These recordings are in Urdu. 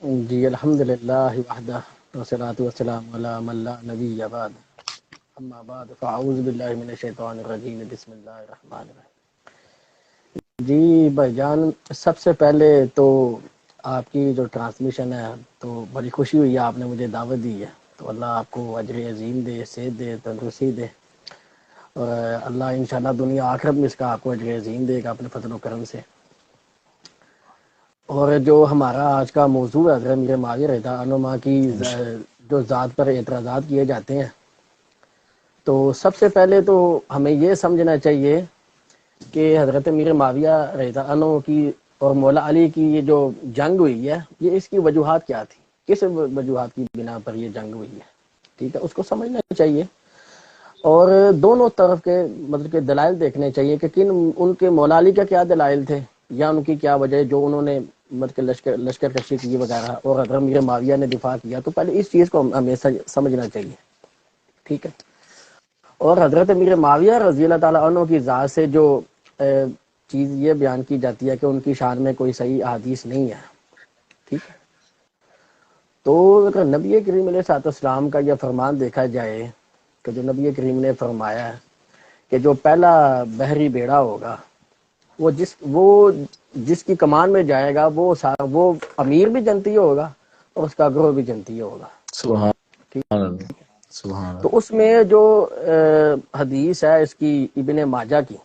جی الحمدللہ وحدہ والصلاۃ والسلام علی من لا نبی بعد اما بعد فاعوذ باللہ من الشیطان الرجیم بسم اللہ الرحمن الرحیم۔ جی بھائی جان، سب سے پہلے تو آپ کی جو ٹرانسمیشن ہے تو بڑی خوشی ہوئی ہے، آپ نے مجھے دعوت دی ہے، تو اللہ آپ کو اجر عظیم دے، صحت دے، تندرستی دے، اور اللہ انشاءاللہ دنیا آخرت میں اس کا آپ کو اجر عظیم دے گا اپنے فضل و کرم سے۔ اور جو ہمارا آج کا موضوع ہے حضرت میر معاویہ رضی اللہ عنہ کی جو ذات پر اعتراضات کیے جاتے ہیں، تو سب سے پہلے تو ہمیں یہ سمجھنا چاہیے کہ حضرت میر معاویہ رضی اللہ عنہ کی اور مولا علی کی یہ جو جنگ ہوئی ہے، یہ اس کی وجوہات کیا تھی، کس وجوہات کی بنا پر یہ جنگ ہوئی ہے، ٹھیک ہے، اس کو سمجھنا چاہیے، اور دونوں طرف کے مطلب کہ دلائل دیکھنے چاہیے کہ ان کے مولا علی کا کیا دلائل تھے یا ان کی کیا وجہ ہے جو انہوں نے مطلب کہ لشکر کشی کی وغیرہ، اور حضرت میر معاویہ نے دفاع کیا، تو پہلے اس چیز کو ہمیں سمجھنا چاہیے، ٹھیک ہے۔ اور حضرت میر معاویہ رضی اللہ تعالیٰ عنہ کی ذات سے جو چیز یہ بیان کی جاتی ہے کہ ان کی شان میں کوئی صحیح احادیث نہیں ہے، ٹھیک ہے، تو اگر نبی کریم علیہ الصلوۃ والسلام کا یہ فرمان دیکھا جائے کہ جو نبی کریم نے فرمایا ہے کہ جو پہلا بحری بیڑا ہوگا وہ جس کی کمان میں جائے گا وہ امیر بھی جنتی ہوگا اور اس کا گروہ بھی جنتی ہوگا، سبحان ٹھیک۔ اللہ، سبحان تو اللہ۔ اس میں جو حدیث ہے اس کی ابن ماجہ کی،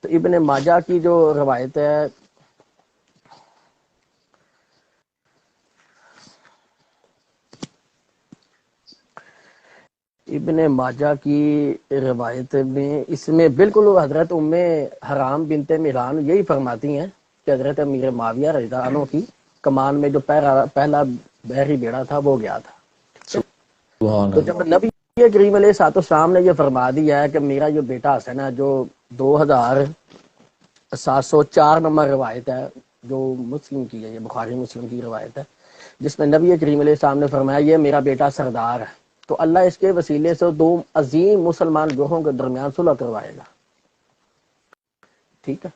تو ابن ماجہ کی جو روایت ہے، ابن ماجہ کی روایت میں اس میں بالکل حضرت ام حرام بنت مہران یہی فرماتی ہیں کہ حضرت امیر معاویہ رضی اللہ عنہ کی کمان میں جو پہلا بحری بیڑا تھا وہ گیا تھا، ٹھیک ہے۔ سبحان تو اللہ۔ جب نبی کریم علیہ الصلوۃ والسلام نے یہ فرما دیا ہے کہ میرا جو بیٹا حسن ہے، جو 2704 نمبر روایت ہے جو مسلم کی ہے، یہ بخاری مسلم کی روایت ہے، جس میں نبی کریم علیہ السلام نے فرمایا یہ میرا بیٹا سردار ہے، تو اللہ اس کے وسیلے سے دو عظیم مسلمان گروہوں کے درمیان صلح کروائے گا، ٹھیک ہے۔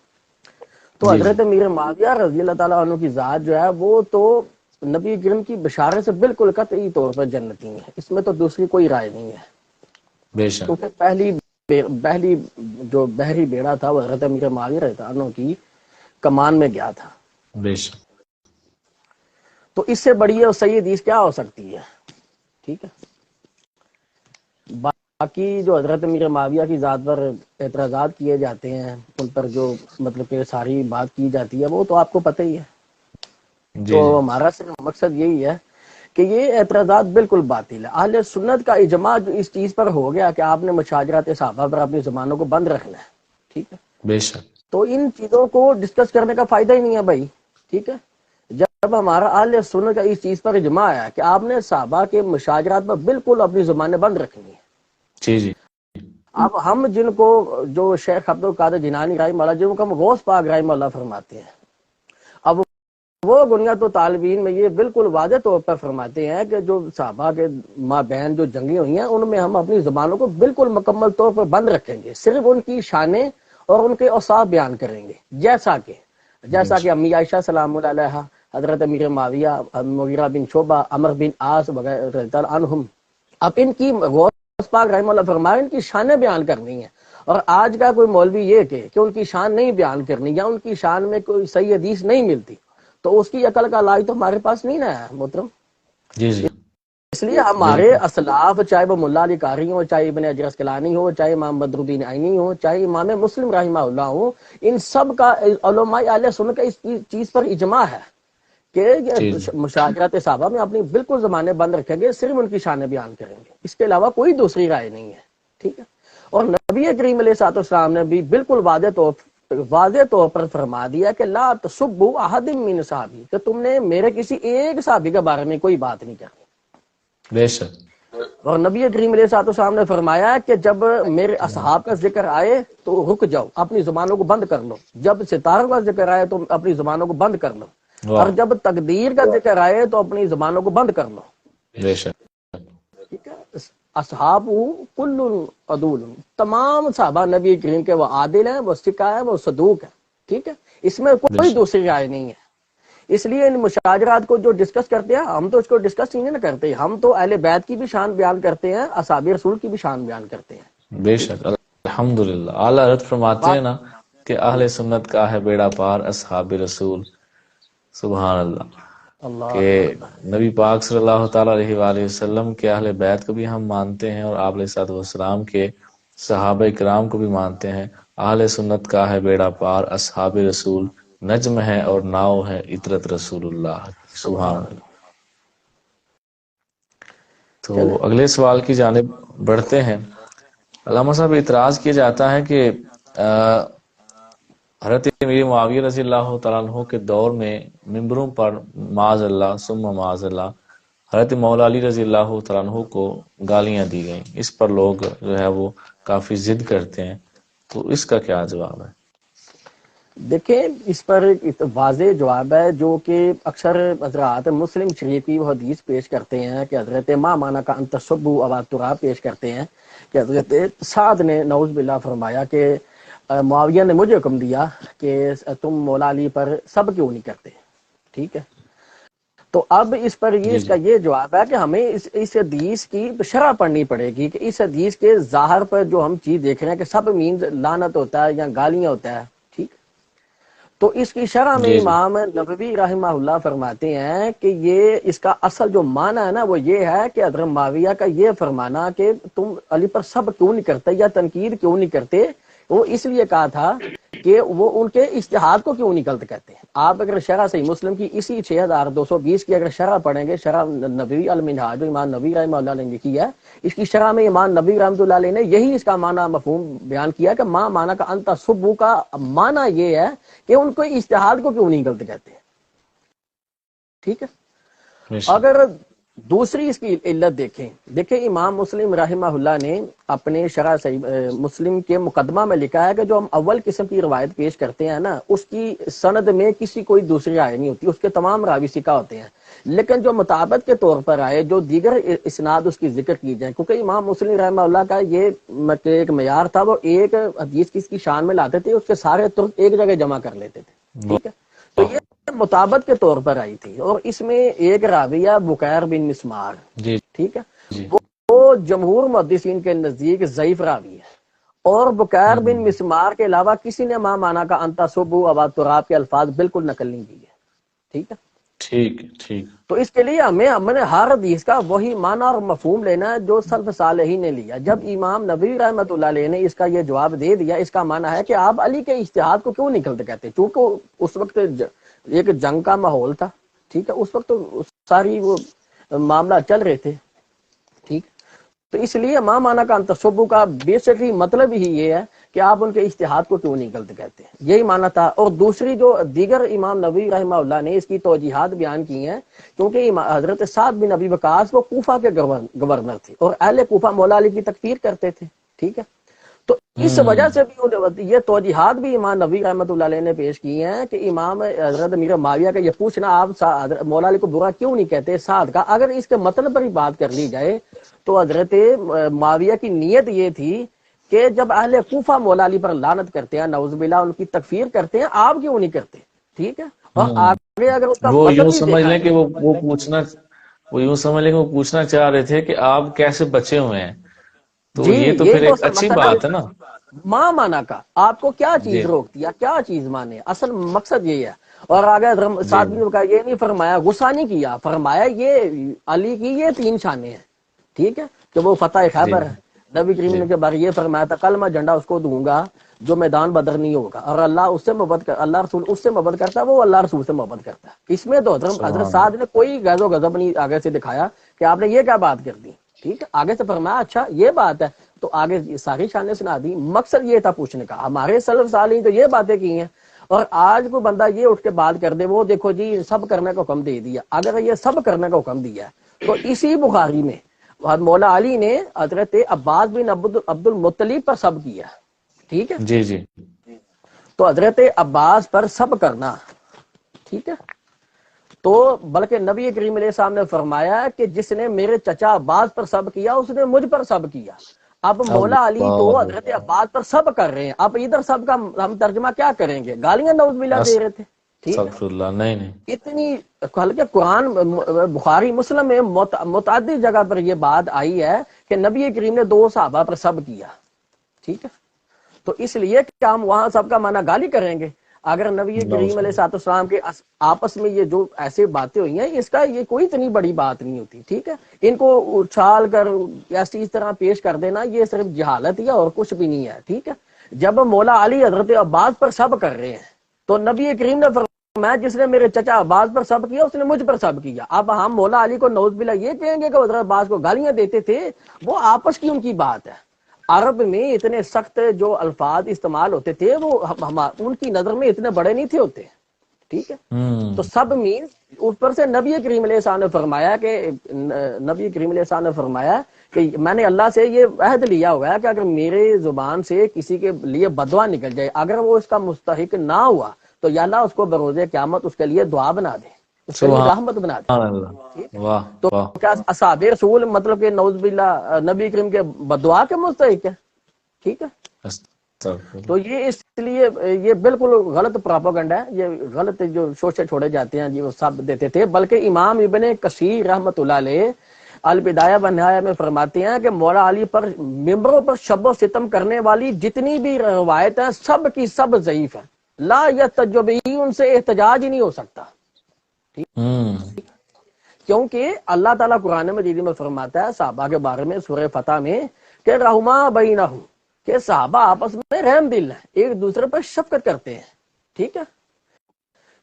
تو جی جی، حضرت امیر معاویہ رضی اللہ تعالیٰ عنہ کی ذات جو ہے وہ تو نبی کریم کی بشارت سے بالکل قطعی طور پر جنتی ہے، اس میں تو دوسری کوئی رائے نہیں ہے، بے شک، کیونکہ پہلی جو بحری بیڑا تھا وہ حضرت امیر معاویہ رضی اللہ عنہ کی کمان میں گیا تھا، بے شک، تو اس سے بڑی اور صحیح حدیث کیا ہو سکتی ہے، ٹھیک ہے۔ باقی جو حضرت امیر معاویہ کی ذات پر اعتراضات کیے جاتے ہیں، ان پر جو مطلب کہ ساری بات کی جاتی ہے وہ تو آپ کو پتہ ہی ہے، جی تو جی، ہمارا صرف مقصد یہی ہے کہ یہ اعتراضات بالکل باطل ہے۔ اہل سنت کا اجماع جو اس چیز پر ہو گیا کہ آپ نے مشاجرات صحابہ پر اپنی زبانوں کو بند رکھنا ہے، ٹھیک ہے، بے شک، تو ان چیزوں کو ڈسکس کرنے کا فائدہ ہی نہیں ہے بھائی، ٹھیک ہے۔ جب ہمارا اہل سنت کا اس چیز پر اجماع ہے کہ آپ نے صحابہ کے مشاجرات پر بالکل اپنی زبانیں بند رکھنی ہے، جی جی، اب ہم جن کو جو شیخ عبد القادر جیلانی رحمہ اللہ، جن کو ہم غوث پاک رحمہ اللہ فرماتے ہیں، اب وہ بنیاد و طالبین میں یہ بالکل واضح طور پر فرماتے ہیں کہ جو صحابہ کے مابین جو جنگیں ہوئی ہیں ان میں ہم اپنی زبانوں کو بالکل مکمل طور پر بند رکھیں گے، صرف ان کی شانیں اور ان کے اوصاف بیان کریں گے، جیسا بے کہ شک، امی عائشہ سلام اللہ علیہا، حضرت امیر معاویہ، مغیرہ بن شعبہ، عمر بن عاص وغیرہ رضی اللہ عنہم، اب ان کی غوث پاک رحمہ اللہ فرمائے ان کی شانیں بیان کرنی ہیں، اور آج کا کوئی مولوی یہ کہ ان کی شان نہیں بیان کرنی یا ان کی شان میں کوئی صحیح حدیث نہیں ملتی، تو اس کی عقل کا علاج تو ہمارے پاس نہیں نا ہے محترم۔ جی جی، اس لیے ہمارے بالکل، اسلاف، چاہے وہ ملا علی قاری ہو، چاہے ابن حجر اسقلانی ہو، چاہے امام بدر الدین عینی ہو، چاہے امام مسلم رحمہ اللہ ہو، ان سب کا علماء اہل سنت کا اس چیز پر اجماع ہے کہ جی جی، یہ مشاجرات صحابہ میں اپنی بالکل زبانیں بند رکھیں گے، صرف ان کی شانیں بیان کریں گے، اس کے علاوہ کوئی دوسری رائے نہیں ہے، ٹھیک ہے۔ اور نبی کریم علیہ الصلوۃ والسلام نے بھی بالکل واضح طور پر فرما دیا کہ لا تسبوا احد من صحابی، کہ تم نے میرے کسی ایک صحابی کے بارے میں کوئی بات نہیں کرنی، بے شک، اور نبی کریم علیہ الصلوۃ والسلام نے فرمایا کہ جب میرے اصحاب کا ذکر آئے تو رک جاؤ، اپنی زبانوں کو بند کر لو، جب ستاروں کا ذکر آئے تو اپنی زبانوں کو بند کر لو، اور واہ، جب تقدیر کا ذکر آئے تو اپنی زبانوں کو بند کر لو، بے شک، ٹھیک ہے۔ اصحاب کل عدول، تمام صحابہ نبی کریم کے وہ عادل ہیں، وہ ثقہ ہے، وہ صدوق ہے، ٹھیک ہے، اس میں بے کوئی شک، دوسری رائے نہیں ہے۔ اس لیے ان مشاجرات کو جو ڈسکس کرتے ہیں ہم تو اس کو ڈسکس نہیں نہ کرتے، ہم تو اہل بیت کی بھی شان بیان کرتے ہیں، اصحاب رسول کی بھی شان بیان کرتے ہیں، بے ٹھیک شک الحمدللہ اعلیٰ حضرت فرماتے ہیں بات نا کہ اہل سنت کا ہے بیڑا پار اصحاب رسول، سبحان اللہ، کہ اللہ اکبر۔ نبی پاک صلی اللہ تعالیٰ علیہ وآلہ وسلم کے اہل بیت کو بھی ہم مانتے ہیں، اور آپ علیہ الصلوۃ والسلام کے صحابہ کرام کو بھی مانتے ہیں۔ اہل سنت کا ہے بیڑا پار اصحاب رسول، نجم ہے اور ناؤ ہے عطرت رسول اللہ، سبحان سبحان اللہ۔ اللہ۔ تو چلے اگلے سوال کی جانب بڑھتے ہیں۔ علامہ صاحب اعتراض کیا جاتا ہے کہ حضرت امیر معاویہ رضی اللہ تعالیٰ عنہ کے دور میں ممبروں پر معاذ اللہ ثم معاذ اللہ حضرت مولا علی رضی اللہ تعالیٰ عنہ کو گالیاں دی گئیں، اس پر لوگ جو ہے وہ کافی ضد کرتے ہیں، تو اس کا کیا جواب ہے؟ دیکھیں اس پر ایک واضح جواب ہے جو کہ اکثر حضرات مسلم شریف کی وہ حدیث پیش کرتے ہیں کہ حضرت ما مانا کا انتصبو اباترا پیش کرتے ہیں کہ حضرت سعد نے نعوذ باللہ فرمایا کہ معاویہ نے مجھے حکم دیا کہ تم مولا علی پر سب کیوں نہیں کرتے، ٹھیک ہے۔ تو اب اس پر یہ جی اس جی کا یہ جواب ہے کہ ہمیں اس حدیث کی شرح پڑھنی پڑے گی کہ اس حدیث کے ظاہر پر جو ہم چیز دیکھ رہے ہیں کہ سب مینز لعنت ہوتا ہے یا گالیاں ہوتا ہے، ٹھیک۔ تو اس کی شرح میں جی جی امام نووی رحمہ اللہ فرماتے ہیں کہ یہ اس کا اصل جو معنی ہے نا وہ یہ ہے کہ حضرت معاویہ کا یہ فرمانا کہ تم علی پر سب کیوں نہیں کرتے یا تنقید کیوں نہیں کرتے، وہ اس لیے کہا تھا کہ وہ ان کے اجتہاد کو کیوں نہیں غلط کہتے ہیں۔ آپ اگر شرح صحیح مسلم کی اسی 6220 کی اگر شرح پڑھیں گے، شرح نبوی المنہاج جو امام نبوی رحمہ اللہ نے لکھی ہے، اس کی شرح میں امام نبوی رحمۃ اللہ علیہ نے یہی اس کا معنی مفہوم بیان کیا کہ ماں مانا کا انت صبو کا معنی یہ ہے کہ ان کو اجتہاد کو کیوں نہیں غلط کہتے، ٹھیک ہے۔ بے شک اگر دوسری اس کی علت دیکھیں امام مسلم رحمہ اللہ نے اپنے شرح صحیح مسلم کے مقدمہ میں لکھا ہے کہ جو ہم اول قسم کی روایت پیش کرتے ہیں نا اس کی سند میں کسی کوئی دوسری رائے نہیں ہوتی، اس کے تمام راوی ثقہ ہوتے ہیں، لیکن جو مطابق کے طور پر آئے جو دیگر اسناد اس کی ذکر کی جائیں، کیونکہ امام مسلم رحمہ اللہ کا یہ ایک معیار تھا، وہ ایک حدیث کی شان میں لاتے تھے، اس کے سارے طرق ایک جگہ جمع کر لیتے تھے، ٹھیک ہے۔ تو یہ مطابق کے طور پر آئی تھی، اور اس میں ایک راویہ بکیر بن مسمار، جی ٹھیک ہے، جی وہ جمہور محدثین کے نزدیک ضعیف راوی ہے، اور بکیر بن ہم، مسمار کے علاوہ کسی نے ماں مانا کا انتا صبو ابا تراب کے الفاظ بالکل نقل نہیں کی ہے، ٹھیک ہے۔ ٹھیک ٹھیک تو اس کے لیے ہم نے ہر حدیث کا وہی معنی اور مفہوم لینا ہے جو سلف صالحین نے لیا۔ جب امام نبوی رحمۃ اللہ علیہ نے اس کا یہ جواب دے دیا، اس کا معنی ہے کہ آپ علی کے اجتہاد کو کیوں نہیں غلط کہتے، چونکہ اس وقت ایک جنگ کا ماحول تھا، ٹھیک ہے، اس وقت تو ساری وہ معاملہ چل رہے تھے، ٹھیک۔ تو اس لیے ماں مانا کا انتصبو کا بیسکلی مطلب ہی یہ ہے کہ آپ ان کے اجتہاد کو کیوں نہیں غلط کہتے، یہی مانا تھا۔ اور دوسری جو دیگر امام نووی رحمہ اللہ نے اس کی توجیحات بیان کی ہیں، کیونکہ حضرت سعد بن ابی وقاص وہ کوفہ کے گورنر تھے اور اہل کوفہ مولا علی کی تکفیر کرتے تھے، ٹھیک ہے۔ تو اس وجہ سے بھی یہ توجیحات بھی امام نبوی رحمۃ اللہ علیہ نے پیش کی ہیں کہ امام حضرت امیر معاویہ کا یہ پوچھنا آپ مولا علی کو برا کیوں نہیں کہتے سعد کا، اگر اس کے مطلب پر ہی بات کر لی جائے تو حضرت معاویہ کی نیت یہ تھی کہ جب اہل کوفہ مولا علی پر لعنت کرتے ہیں، نعوذ باللہ ان کی تکفیر کرتے ہیں، آپ کیوں نہیں کرتے، ٹھیک ہے۔ اور آگے اگر اس کا وہ مطلب یوں ہی سمجھ دیکھا لیں کہ جائے، وہ یوں سمجھ لیں کہ وہ پوچھنا چاہ رہے تھے کہ آپ کیسے بچے ہوئے ہیں، تو جی یہ تو یہی پھر تو ایک اصل اچھی مسئلہ بات ہے نا۔ ماں مانا کا آپ کو کیا جی چیز روکتی ہے، کیا چیز مانے، اصل مقصد یہی ہے۔ اور آگے جی سعد بن کا یہ نہیں فرمایا، غصہ نہیں کیا، فرمایا یہ علی کی یہ 3 شانیں ہیں، ٹھیک ہے، کہ وہ فتح جی خیبر ہے۔ نبی کریم جی نے کے بارے یہ فرمایا تھا کل میں جھنڈا اس کو دوں گا جو میدان بدر نہیں ہوگا، اور اللہ اس سے محبت اللہ رسول اس سے محبت کرتا ہے، وہ اللہ رسول سے محبت کرتا ہے۔ اس میں تو حضرت سبحان سعد اللہ۔ نے کوئی غیظ و غضب نہیں آگے سے دکھایا کہ آپ نے یہ کیا بات کر دی، ٹھیک ہے۔ آگے سے فرمایا اچھا یہ بات ہے، تو آگے ساری شانیں سنا دی۔ مقصد یہ تھا پوچھنے کا، ہمارے سلف صالحین تو یہ باتیں کی ہیں، اور آج کوئی بندہ یہ اٹھ کے بات کر دے وہ دیکھو جی سب کرنے کا حکم دے دیا۔ اگر یہ سب کرنے کا حکم دیا ہے تو اسی بخاری میں مولا علی نے حضرت عباس بن عبد المطلب پر سب کیا، ٹھیک ہے۔ جی جی تو حضرت عباس پر سب کرنا، ٹھیک ہے، تو بلکہ نبی کریم علیہ السلام نے فرمایا کہ جس نے میرے چچا عباس پر سب کیا اس نے مجھ پر سب کیا۔ اب مولا علی تو اللہ حضرت عباس پر سب کر رہے ہیں، اب ادھر سب کا ہم ترجمہ کیا کریں گے، گالیاں نعوذ باللہ دے رہے تھے، ٹھیک ہے، استغفر اللہ، نہیں نہیں، اتنی بلکہ قرآن بخاری مسلم میں متعدد جگہ پر یہ بات آئی ہے کہ نبی کریم نے 2 صحابہ پر سب کیا. ٹھیک ہے، تو اس لیے کہ ہم وہاں سب کا معنی گالی کریں گے. اگر نبی کریم علیہ الصلوۃ والسلام کے آپس میں یہ جو ایسے باتیں ہوئی ہیں، اس کا یہ کوئی اتنی بڑی بات نہیں ہوتی. ٹھیک ہے، ان کو اچھال کر ایسی اس طرح پیش کر دینا، یہ صرف جہالت ہی ہے اور کچھ بھی نہیں ہے. ٹھیک ہے، جب مولا علی حضرت عباس پر سب کر رہے ہیں تو نبی کریم نے فرمایا جس نے میرے چچا عباس پر سب کیا اس نے مجھ پر سب کیا. اب ہم مولا علی کو نعوذ باللہ یہ کہیں گے کہ حضرت عباس کو گالیاں دیتے تھے؟ وہ آپس کی ان کی بات ہے. عرب میں اتنے سخت جو الفاظ استعمال ہوتے تھے وہ ان کی نظر میں اتنے بڑے نہیں تھے ہوتے. ٹھیک ہے، تو سب مینس اوپر سے نبی کریم علیہ السلام نے فرمایا کہ میں نے اللہ سے یہ عہد لیا ہوا ہے کہ اگر میرے زبان سے کسی کے لیے بدعا نکل جائے، اگر وہ اس کا مستحق نہ ہوا تو یا اللہ اس کو بروز قیامت اس کے لیے دعا بنا دے، اس کے لیے رحمت بنا دے. سبحان اللہ، واہ تو واہ، کیا اصحاب رسول مطلب کہ نعوذ باللہ نبی کریم کے بدعا کے مستحق ہے؟ ٹھیک ہے، استغفر اللہ، تو یہ اس لیے یہ بالکل غلط پراپاگنڈا ہے. یہ غلط جو شوشے چھوڑے جاتے ہیں جی وہ سب دیتے تھے. بلکہ امام ابن کثیر رحمۃ اللہ علیہ البدایہ والنہایہ میں فرماتے ہیں کہ مولا علی پر ممبروں پر شب و ستم کرنے والی جتنی بھی روایت ہیں سب کی سب ضعیف ہیں. لا یتجبی، ان سے احتجاج ہی نہیں ہو سکتا. کیونکہ اللہ تعالیٰ قرآن مجید میں فرماتا ہے صحابہ کے بارے میں سورہ فتح میں کہ رحما بینہم، کہ صحابہ آپس میں رحم دل ہیں، ایک دوسرے پر شفقت کرتے ہیں. ٹھیک ہے،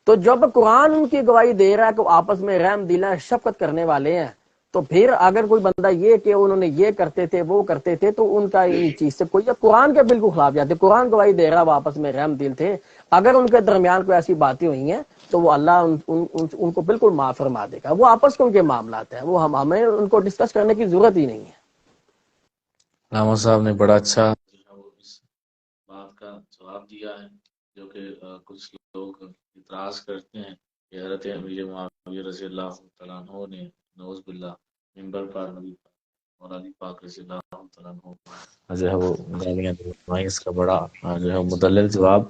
تو جب قرآن ان کی گواہی دے رہا ہے کہ وہ آپس میں رحم دل ہیں، شفقت کرنے والے ہیں، تو پھر اگر کوئی بندہ یہ کہ انہوں نے یہ کرتے تھے وہ کرتے تھے تو ان کا ان چیز سے کوئی قرآن کے بالکل خلاف جاتے. قرآن گواہی دے رہا وہ آپس میں رحم دل تھے، اگر ان کے درمیان کوئی ایسی باتیں ہوئی ہیں تو وہ اللہ ان کو بالکل معاف فرما دے گا. وہ آپس کے ان کے معاملات ہیں، وہ ہمیں ان کو ڈسکس کرنے کی ضرورت ہی نہیں ہے. علامہ صاحب نے بڑا اچھا اس بات کا جواب دیا ہے، جو کہ کچھ لوگ اعتراض کرتے ہیں کہ حضرت امیر معاویہ رضی اللہ تعالیٰ عنہ نے نعوذ باللہ منبر پر نبی اور علی پاک رضی اللہ تعالیٰ عنہ جو ہے وہ گالیاں دلوائیں. اس کا بڑا جو ہے مدلل جواب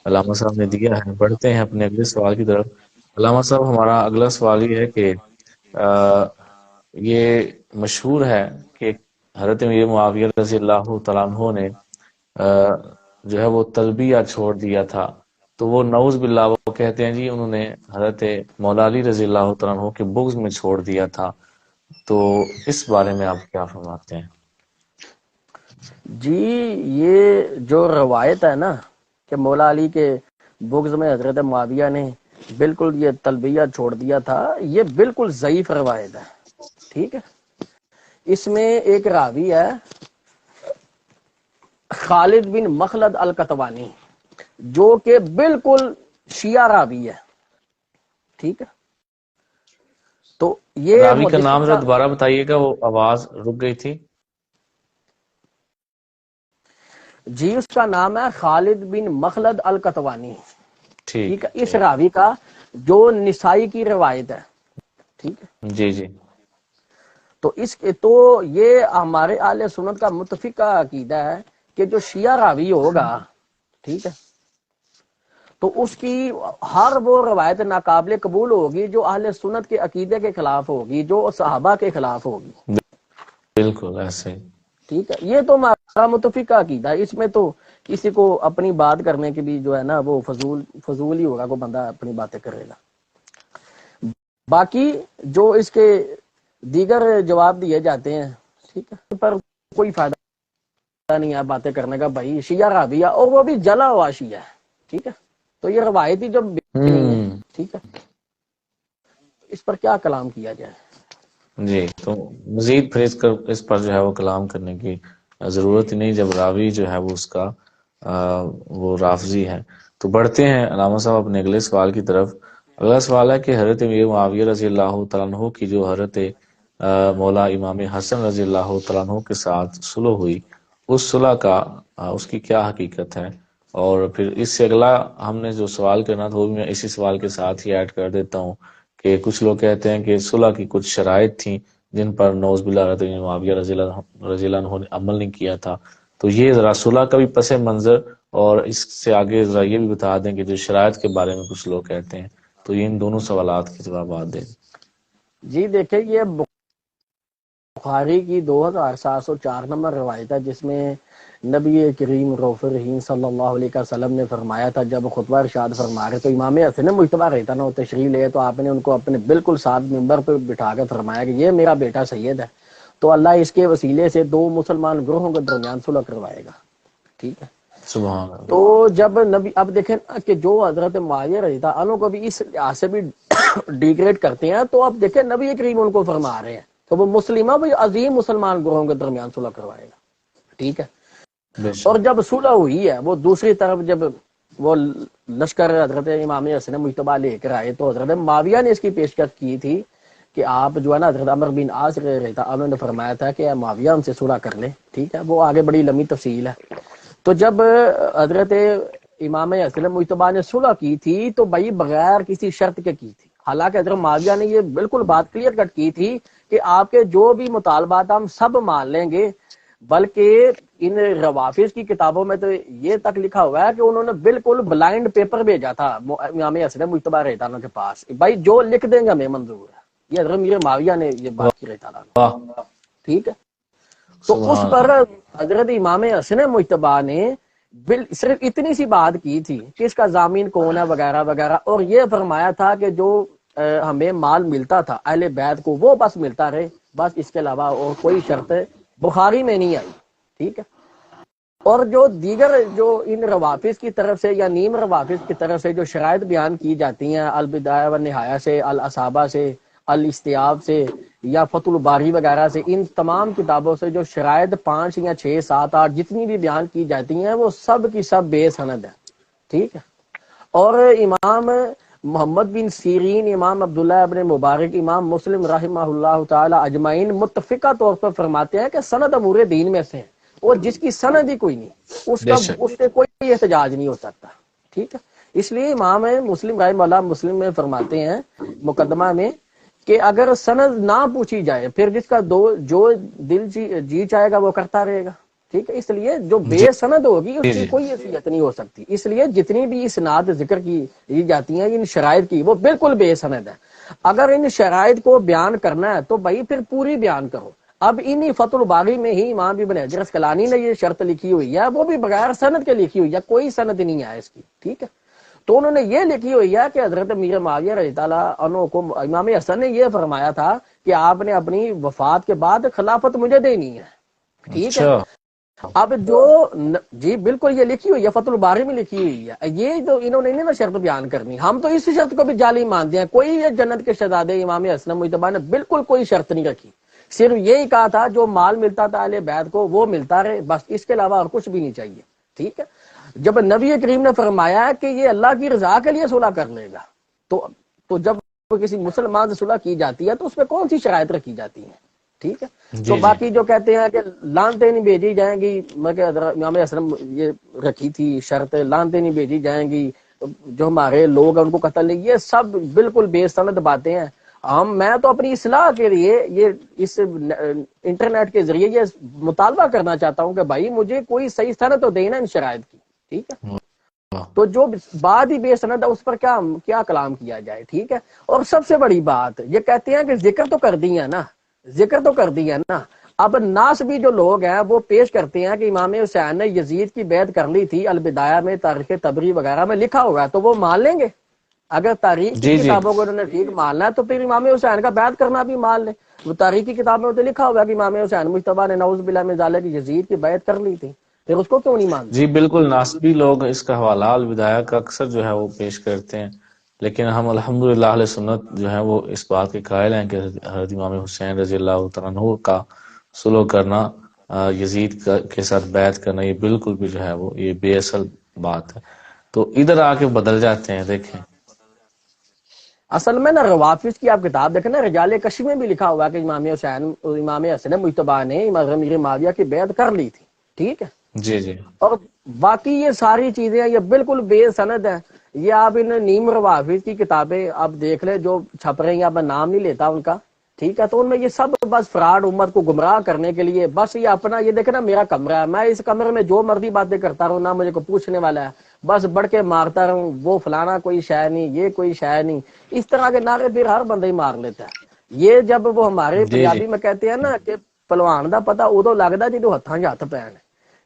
علامہ صاحب نے دیا ہے. بڑھتے ہیں اپنے اگلے سوال کی طرف. علامہ صاحب ہمارا اگلا سوال یہ ہے کہ یہ مشہور ہے کہ حضرت امیر معاویہ رضی اللہ تعالیٰ عنہ نے جو ہے وہ تلبیہ چھوڑ دیا تھا، تو وہ نعوذ باللہ وہ کہتے ہیں جی انہوں نے حضرت مولا علی رضی اللہ تعالیٰ عنہ کے بغض میں چھوڑ دیا تھا. تو اس بارے میں آپ کیا فرماتے ہیں؟ جی یہ جو روایت ہے نا کہ مولا علی کے بغض میں حضرت معاویہ نے بالکل یہ تلبیہ چھوڑ دیا تھا، یہ بالکل ضعیف روایت ہے. ٹھیک ہے، اس میں ایک راوی ہے خالد بن مخلد القطوانی جو کہ بالکل شیعہ راوی ہے. ٹھیک ہے، تو یہ راوی کا محدثین نام ذرا دوبارہ بتائیے گا، وہ آواز رک گئی تھی. جی اس کا نام ہے خالد بن مخلد القطوانی. ٹھیک ہے، اس ٹھیک، راوی کا جو نسائی کی روایت ہے. ٹھیک ہے، جی جی، تو یہ ہمارے اہل سنت کا متفقہ عقیدہ ہے کہ جو شیعہ راوی ہوگا، ٹھیک ہے، تو اس کی ہر وہ روایت ناقابل قبول ہوگی جو اہل سنت کے عقیدے کے خلاف ہوگی، جو صحابہ کے خلاف ہوگی. بالکل ایسے ہی. ٹھیک ہے، یہ تو ہمارا متفقہ عقیدہ ہے. اس میں تو کسی کو اپنی بات کرنے کی بھی جو ہے نا وہ فضول ہی ہوگا، کوئی بندہ اپنی باتیں کرے گا. باقی جو اس کے دیگر جواب دیے جاتے ہیں، ٹھیک ہے، پر کوئی فائدہ نہیں ہے باتیں کرنے کا. بھائی شیعہ راوی ہے اور وہ بھی جلا ہوا شیعہ ہے. ٹھیک ہے، تو یہ روایتی جو نہیں ہے. ٹھیک ہے، اس پر کیا کلام کیا جائے؟ جی تو مزید پھر اس پر جو ہے وہ کلام کرنے کی ضرورت ہی نہیں جب راوی جو ہے وہ اس کا وہ رافضی ہے. تو بڑھتے ہیں علامہ صاحب اپنے اگلے سوال کی طرف. اگلا سوال ہے کہ حضرت امیر معاویہ رضی اللہ تعالیٰ عنہ کی جو حضرت مولا امام حسن رضی اللہ تعالیٰ عنہ کے ساتھ صلح ہوئی، اس صلح کا اس کی کیا حقیقت ہے؟ اور پھر اس سے اگلا ہم نے جو سوال کرنا تھا وہ بھی میں اسی سوال کے ساتھ ہی ایڈ کر دیتا ہوں کہ کچھ لوگ کہتے ہیں کہ صلح کی کچھ شرائط تھیں جن پر نعوذ باللہ حضرت معاویہ رضی اللہ عنہ نے عمل نہیں کیا تھا. تو یہ ذرا صلح کا بھی پس منظر اور اس سے آگے ذرا یہ بھی بتا دیں کہ جو شرائط کے بارے میں کچھ لوگ کہتے ہیں، تو ان دونوں سوالات کے جوابات دیں۔ جی دیکھیں، یہ بخاری کی 2704 نمبر روایت ہے، جس میں نبی کریم رؤوف الرحیم صلی اللہ علیہ وسلم نے فرمایا تھا، جب خطبہ ارشاد فرما رہے تو امام حسن مجتبی رہتا نا، وہ تشریح لے تو آپ نے ان کو اپنے بالکل ساتھ ممبر پہ بٹھا کر فرمایا کہ یہ میرا بیٹا سید ہے، تو اللہ اس کے وسیلے سے 2 مسلمان گروہوں کے درمیان صلح کروائے گا۔ ٹھیک ہے، سبحان اللہ۔ تو جب نبی، اب دیکھیں کہ جو حضرت معاویہ رضی اللہ عنہ کو بھی اس لحاظ سے بھی ڈیگریڈ کرتے ہیں، تو اب دیکھیں نبی کریم ان کو فرما رہے ہیں تو وہ مسلمہ بھی عظیم مسلمان گروہوں کے درمیان صلح کروائے گا۔ ٹھیک ہے، بے شک۔ اور جب صلح ہوئی ہے، وہ دوسری طرف جب وہ لشکر حضرت امام حسن مجتبی لے کر آئے تو حضرت معاویہ نے اس کی پیشکش کی تھی کہ آپ جو ہے نا، حضرت عمر بن عاص رہتا انہوں نے فرمایا تھا کہ معاویہ ہم سے صلح کر لیں۔ ٹھیک ہے، وہ آگے بڑی لمبی تفصیل ہے۔ تو جب حضرت امام حسن مجتبی نے صلح کی تھی تو بھائی بغیر کسی شرط کے کی تھی، حالانکہ حضرت معاویہ نے یہ بالکل بات کلیئر کٹ کی تھی کہ آپ کے جو بھی مطالبات ہم سب مان لیں گے، بلکہ ان روافظ کی کتابوں میں تو یہ تک لکھا ہوا ہے کہ انہوں نے بالکل بلائنڈ پیپر بھیجا تھا امام حسن مجتبی رضی اللہ عنہ کے پاس، بھائی جو لکھ دیں گے ہمیں منظور ہے۔ یہ حضرت میر معاویہ نے یہ بات کی رضی اللہ عنہ۔ واہ، ٹھیک ہے، تو اس سبحان پر اللہ۔ حضرت امام حسن مجتبی نے صرف اتنی سی بات کی تھی کہ اس کا ضامین کون ہے وغیرہ وغیرہ، اور یہ فرمایا تھا کہ جو ہمیں مال ملتا تھا اہل بیت کو وہ بس ملتا رہے، بس اس کے علاوہ اور کوئی شرط بخاری میں نہیں آئی۔ ٹھیک ہے، اور جو دیگر جو ان روافظ کی طرف سے یا نیم روافظ کی طرف سے جو شرائط بیان کی جاتی ہیں، البدایہ و نہایہ سے، الاصابہ سے، الاستیاب سے، یا فتح الباری وغیرہ سے، ان تمام کتابوں سے جو شرائط 5 یا 6 7 8 جتنی بھی بیان کی جاتی ہیں وہ سب کی سب بے سند ہے۔ ٹھیک ہے، اور امام محمد بن سیرین، امام عبداللہ ابن مبارک، امام مسلم رحمہ اللہ تعالی اجمعین متفقہ طور پر فرماتے ہیں کہ سند امور دین میں سے ہے، اور جس کی سند ہی کوئی نہیں بے شک۔ اس سے کوئی احتجاج نہیں ہو سکتا۔ ٹھیک ہے، اس لیے امام مسلم رحمہ اللہ مسلم میں فرماتے ہیں مقدمہ میں کہ اگر سند نہ پوچھی جائے پھر جس کا جو دل جی چاہے گا وہ کرتا رہے گا۔ ٹھیک ہے، اس لیے جو جی بے سند ہوگی اس کی جی۔ کوئی حیثیت نہیں ہو سکتی، اس لیے جتنی بھی اسناد ذکر کی جاتی ہیں ان شرائط کی وہ بالکل بے سند ہے۔ اگر ان شرائط کو بیان کرنا ہے تو بھائی پھر پوری بیان کرو۔ اب انہی فتح الباری میں ہی امام ابن حجر اسقلانی نے یہ شرط لکھی ہوئی ہے، وہ بھی بغیر سند کے لکھی ہوئی ہے، کوئی سند نہیں ہے اس کی۔ ٹھیک ہے، تو انہوں نے یہ لکھی ہوئی ہے کہ حضرت میر معاویہ رضی اللہ عنہ کو امام حسن نے یہ فرمایا تھا کہ آپ نے اپنی وفات کے بعد خلافت مجھے دینی ہے۔ ٹھیک ہے، اچھا۔ اب جو جی بالکل یہ لکھی ہوئی ہے، فتح الباری میں لکھی ہوئی ہے، یہ جو انہوں نے نا شرط بیان کرنی، ہم تو اس شرط کو بھی جعلی مانتے ہیں۔ کوئی یہ جنت کے شہزادے امام حسن مجتبی نے بالکل کوئی شرط نہیں رکھی، صرف یہی کہا تھا جو مال ملتا تھا اہل بیت کو وہ ملتا رہے، بس اس کے علاوہ اور کچھ بھی نہیں چاہیے۔ ٹھیک ہے، جب نبی کریم نے فرمایا کہ یہ اللہ کی رضا کے لیے صلح کر لے گا، تو جب کسی مسلمان سے صلح کی جاتی ہے تو اس میں کون سی شرائط رکھی جاتی ہیں؟ ٹھیک ہے، تو جی جی۔ باقی جو کہتے ہیں کہ لانتے نہیں بھیجی جائیں گی، امام حسن یہ رکھی تھی شرط، لانتے نہیں بھیجی جائیں گی، جو ہمارے لوگ ہیں ان کو قتل نہیں، یہ سب بالکل بے سند باتیں ہیں۔ میں تو اپنی اصلاح کے لیے یہ اس انٹرنیٹ کے ذریعے یہ مطالبہ کرنا چاہتا ہوں کہ بھائی مجھے کوئی صحیح سند تو دینا ان شرائط کی۔ ٹھیک ہے، تو جو بات ہی بے سند ہے اس پر کیا کلام کیا جائے۔ ٹھیک ہے، اور سب سے بڑی بات یہ کہتے ہیں کہ ذکر تو کر دی ہے نا، ذکر تو کر دی ہے نا، اب ناس بھی جو لوگ ہیں وہ پیش کرتے ہیں کہ امام حسین نے یزید کی بیعت کر لی تھی، البدایہ میں، تاریخ تبری وغیرہ میں لکھا ہوگا تو وہ مان لیں گے۔ اگر تاریخ کی جی جی۔ کتابوں کو انہوں نے ٹھیک ماننا ہے تو پھر امام حسین کا بیعت کرنا بھی مان لیں۔ وہ تاریخ کی کتابوں میں تو لکھا ہوگا کہ امام حسین مجتبی نے نعوذ باللہ من ذالک کی یزید کی بیعت کر لی تھی، پھر اس کو کیوں نہیں مانتے؟ جی بالکل، ناسبی لوگ اس کا حوالہ الوداع کا اکثر جو ہے وہ پیش کرتے ہیں، لیکن ہم الحمدللہ اہل سنت جو ہے وہ اس بات کے قائل ہیں کہ حضرت امام حسین رضی اللہ تعالیٰ عنہ کا صلح کرنا، یزید کے ساتھ بیعت کرنا، یہ بالکل بھی جو ہے وہ یہ بے اصل بات ہے۔ تو ادھر آ کے بدل جاتے ہیں، دیکھیں۔ اصل میں نا روافظ کی آپ کتاب دیکھیں نا، رجال کشف میں بھی لکھا ہوا کہ امام حسن مجتبی نے امام امیر معاویہ کی بیعت کر لی تھی۔ ٹھیک ہے، جی جی۔ اور باقی یہ ساری چیزیں یہ بالکل بے سند ہیں۔ یہ آپ ان نیم روافظ کی کتابیں آپ دیکھ لیں جو چھپ رہی ہیں، اب میں نام نہیں لیتا ان کا، ٹھیک ہے، تو ان میں یہ سب بس فراڈ امت کو گمراہ کرنے کے لیے بس یہ اپنا یہ دیکھیں نا میرا کمرہ ہے، میں اس کمرے میں جو مرضی باتیں کرتا رہوں، نہ مجھے کو پوچھنے والا ہے، بس بڑھ کے مارتا رہوں، وہ فلانا کوئی شے نہیں، یہ کوئی شے نہیں، اس طرح کے نعرے پھر ہر بندہ ہی مار لیتا ہے۔ یہ جب وہ ہمارے جی جی پنجابی میں کہتے ہیں نا کہ پہلوان دا پتہ ادو لگتا جدو ہتھاں ہاتھ پین،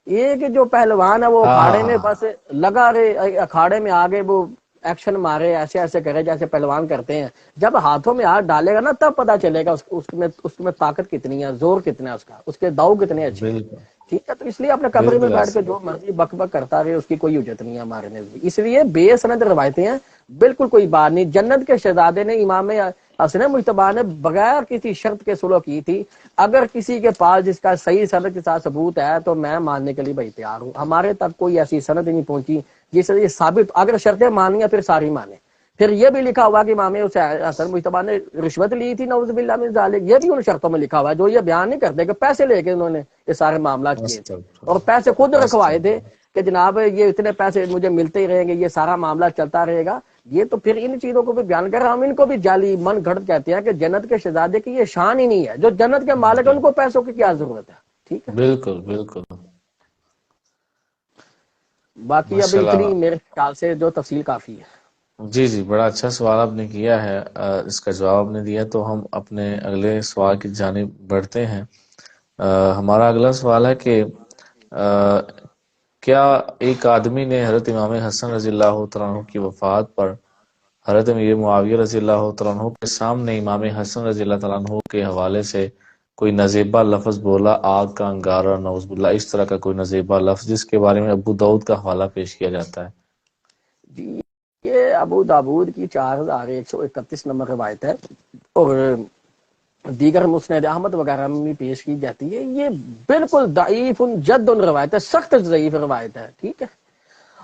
یہ کہ جو پہلوان ہے وہ ہاں ہاں اکھاڑے میں ہاں بس لگا رہے، اکھاڑے میں آگے وہ ایکشن مارے، ایسے ایسے کرے جیسے پہلوان کرتے ہیں، جب ہاتھوں میں ہاتھ ڈالے گا نا تب پتا چلے گا اس میں طاقت کتنی ہے، زور کتنا ہے، اس کے داؤ کتنے اچھے ہیں۔ بالکل ٹھیک ہے، تو اس لیے اپنے کمرے میں بالکل بیٹھ ایسا کے جو مرضی بک بک کرتا رہے، اس کی کوئی اجت نہیں ہے ہمارے نزدیک۔ اس لیے بے سند روایتیں ہیں، بالکل کوئی بات نہیں۔ جنت کے شہزادے نے امام حسن مجتبی نے بغیر کسی شرط کے سلو کی تھی، اگر کسی کے پاس جس کا صحیح سند کے ساتھ ثبوت ہے تو میں ماننے کے لیے بھائی تیار ہوں۔ ہمارے تک کوئی ایسی سند نہیں پہنچی جس سے یہ ثابت، اگر شرطیں مانی ہیں پھر ساری مانے۔ پھر یہ بھی لکھا ہوا کہ امام حسن مجتبی نے رشوت لی تھی، نعوذ باللہ من ذالک، یہ بھی ان شرطوں میں لکھا ہوا ہے، جو یہ بیان نہیں کرتے کہ پیسے لے کے انہوں نے یہ سارے معاملات کیے تھے، اور پیسے خود رکھوائے تھے کہ جناب یہ اتنے پیسے مجھے ملتے ہی رہیں گے، یہ سارا معاملہ چلتا رہے گا۔ یہ تو پھر ان چیزوں کو بھی بیان کر رہا ہم ان کو بھی جعلی من گھڑت کہتے ہیں کہ جنت کے شہزادے کی یہ شان ہی نہیں ہے، جو جنت کے مالک ہیں ان کو پیسوں کی کیا ضرورت ہے۔ ٹھیک ہے، بالکل بالکل باقی اب ماشاء اتنی اللہ۔ میرے خیال سے جو تفصیل کافی ہے۔ جی جی، بڑا اچھا سوال آپ نے کیا ہے، اس کا جواب آپ نے دیا، تو ہم اپنے اگلے سوال کی جانب بڑھتے ہیں۔ ہمارا اگلا سوال ہے کہ کیا ایک آدمی نے حضرت امام حسن رضی اللہ تعالیٰ عنہ کی وفات پر حضرت امیر معاویہ رضی اللہ تعالیٰ عنہ کے سامنے امام حسن رضی اللہ تعالیٰ عنہ کے حوالے سے کوئی نزیبہ لفظ بولا، آگ کا انگارہ، نعوذ باللہ، اس طرح کا کوئی نزیبہ لفظ، جس کے بارے میں ابو داؤد کا حوالہ پیش کیا جاتا ہے؟ جی، یہ ابو داود کی 4131 نمبر روایت ہے، اور دیگر مسند احمد وغیرہ میں بھی پیش کی جاتی ہے۔ یہ بالکل ضعیف جد روایت ہے، سخت ضعیف روایت ہے۔ ٹھیک ہے،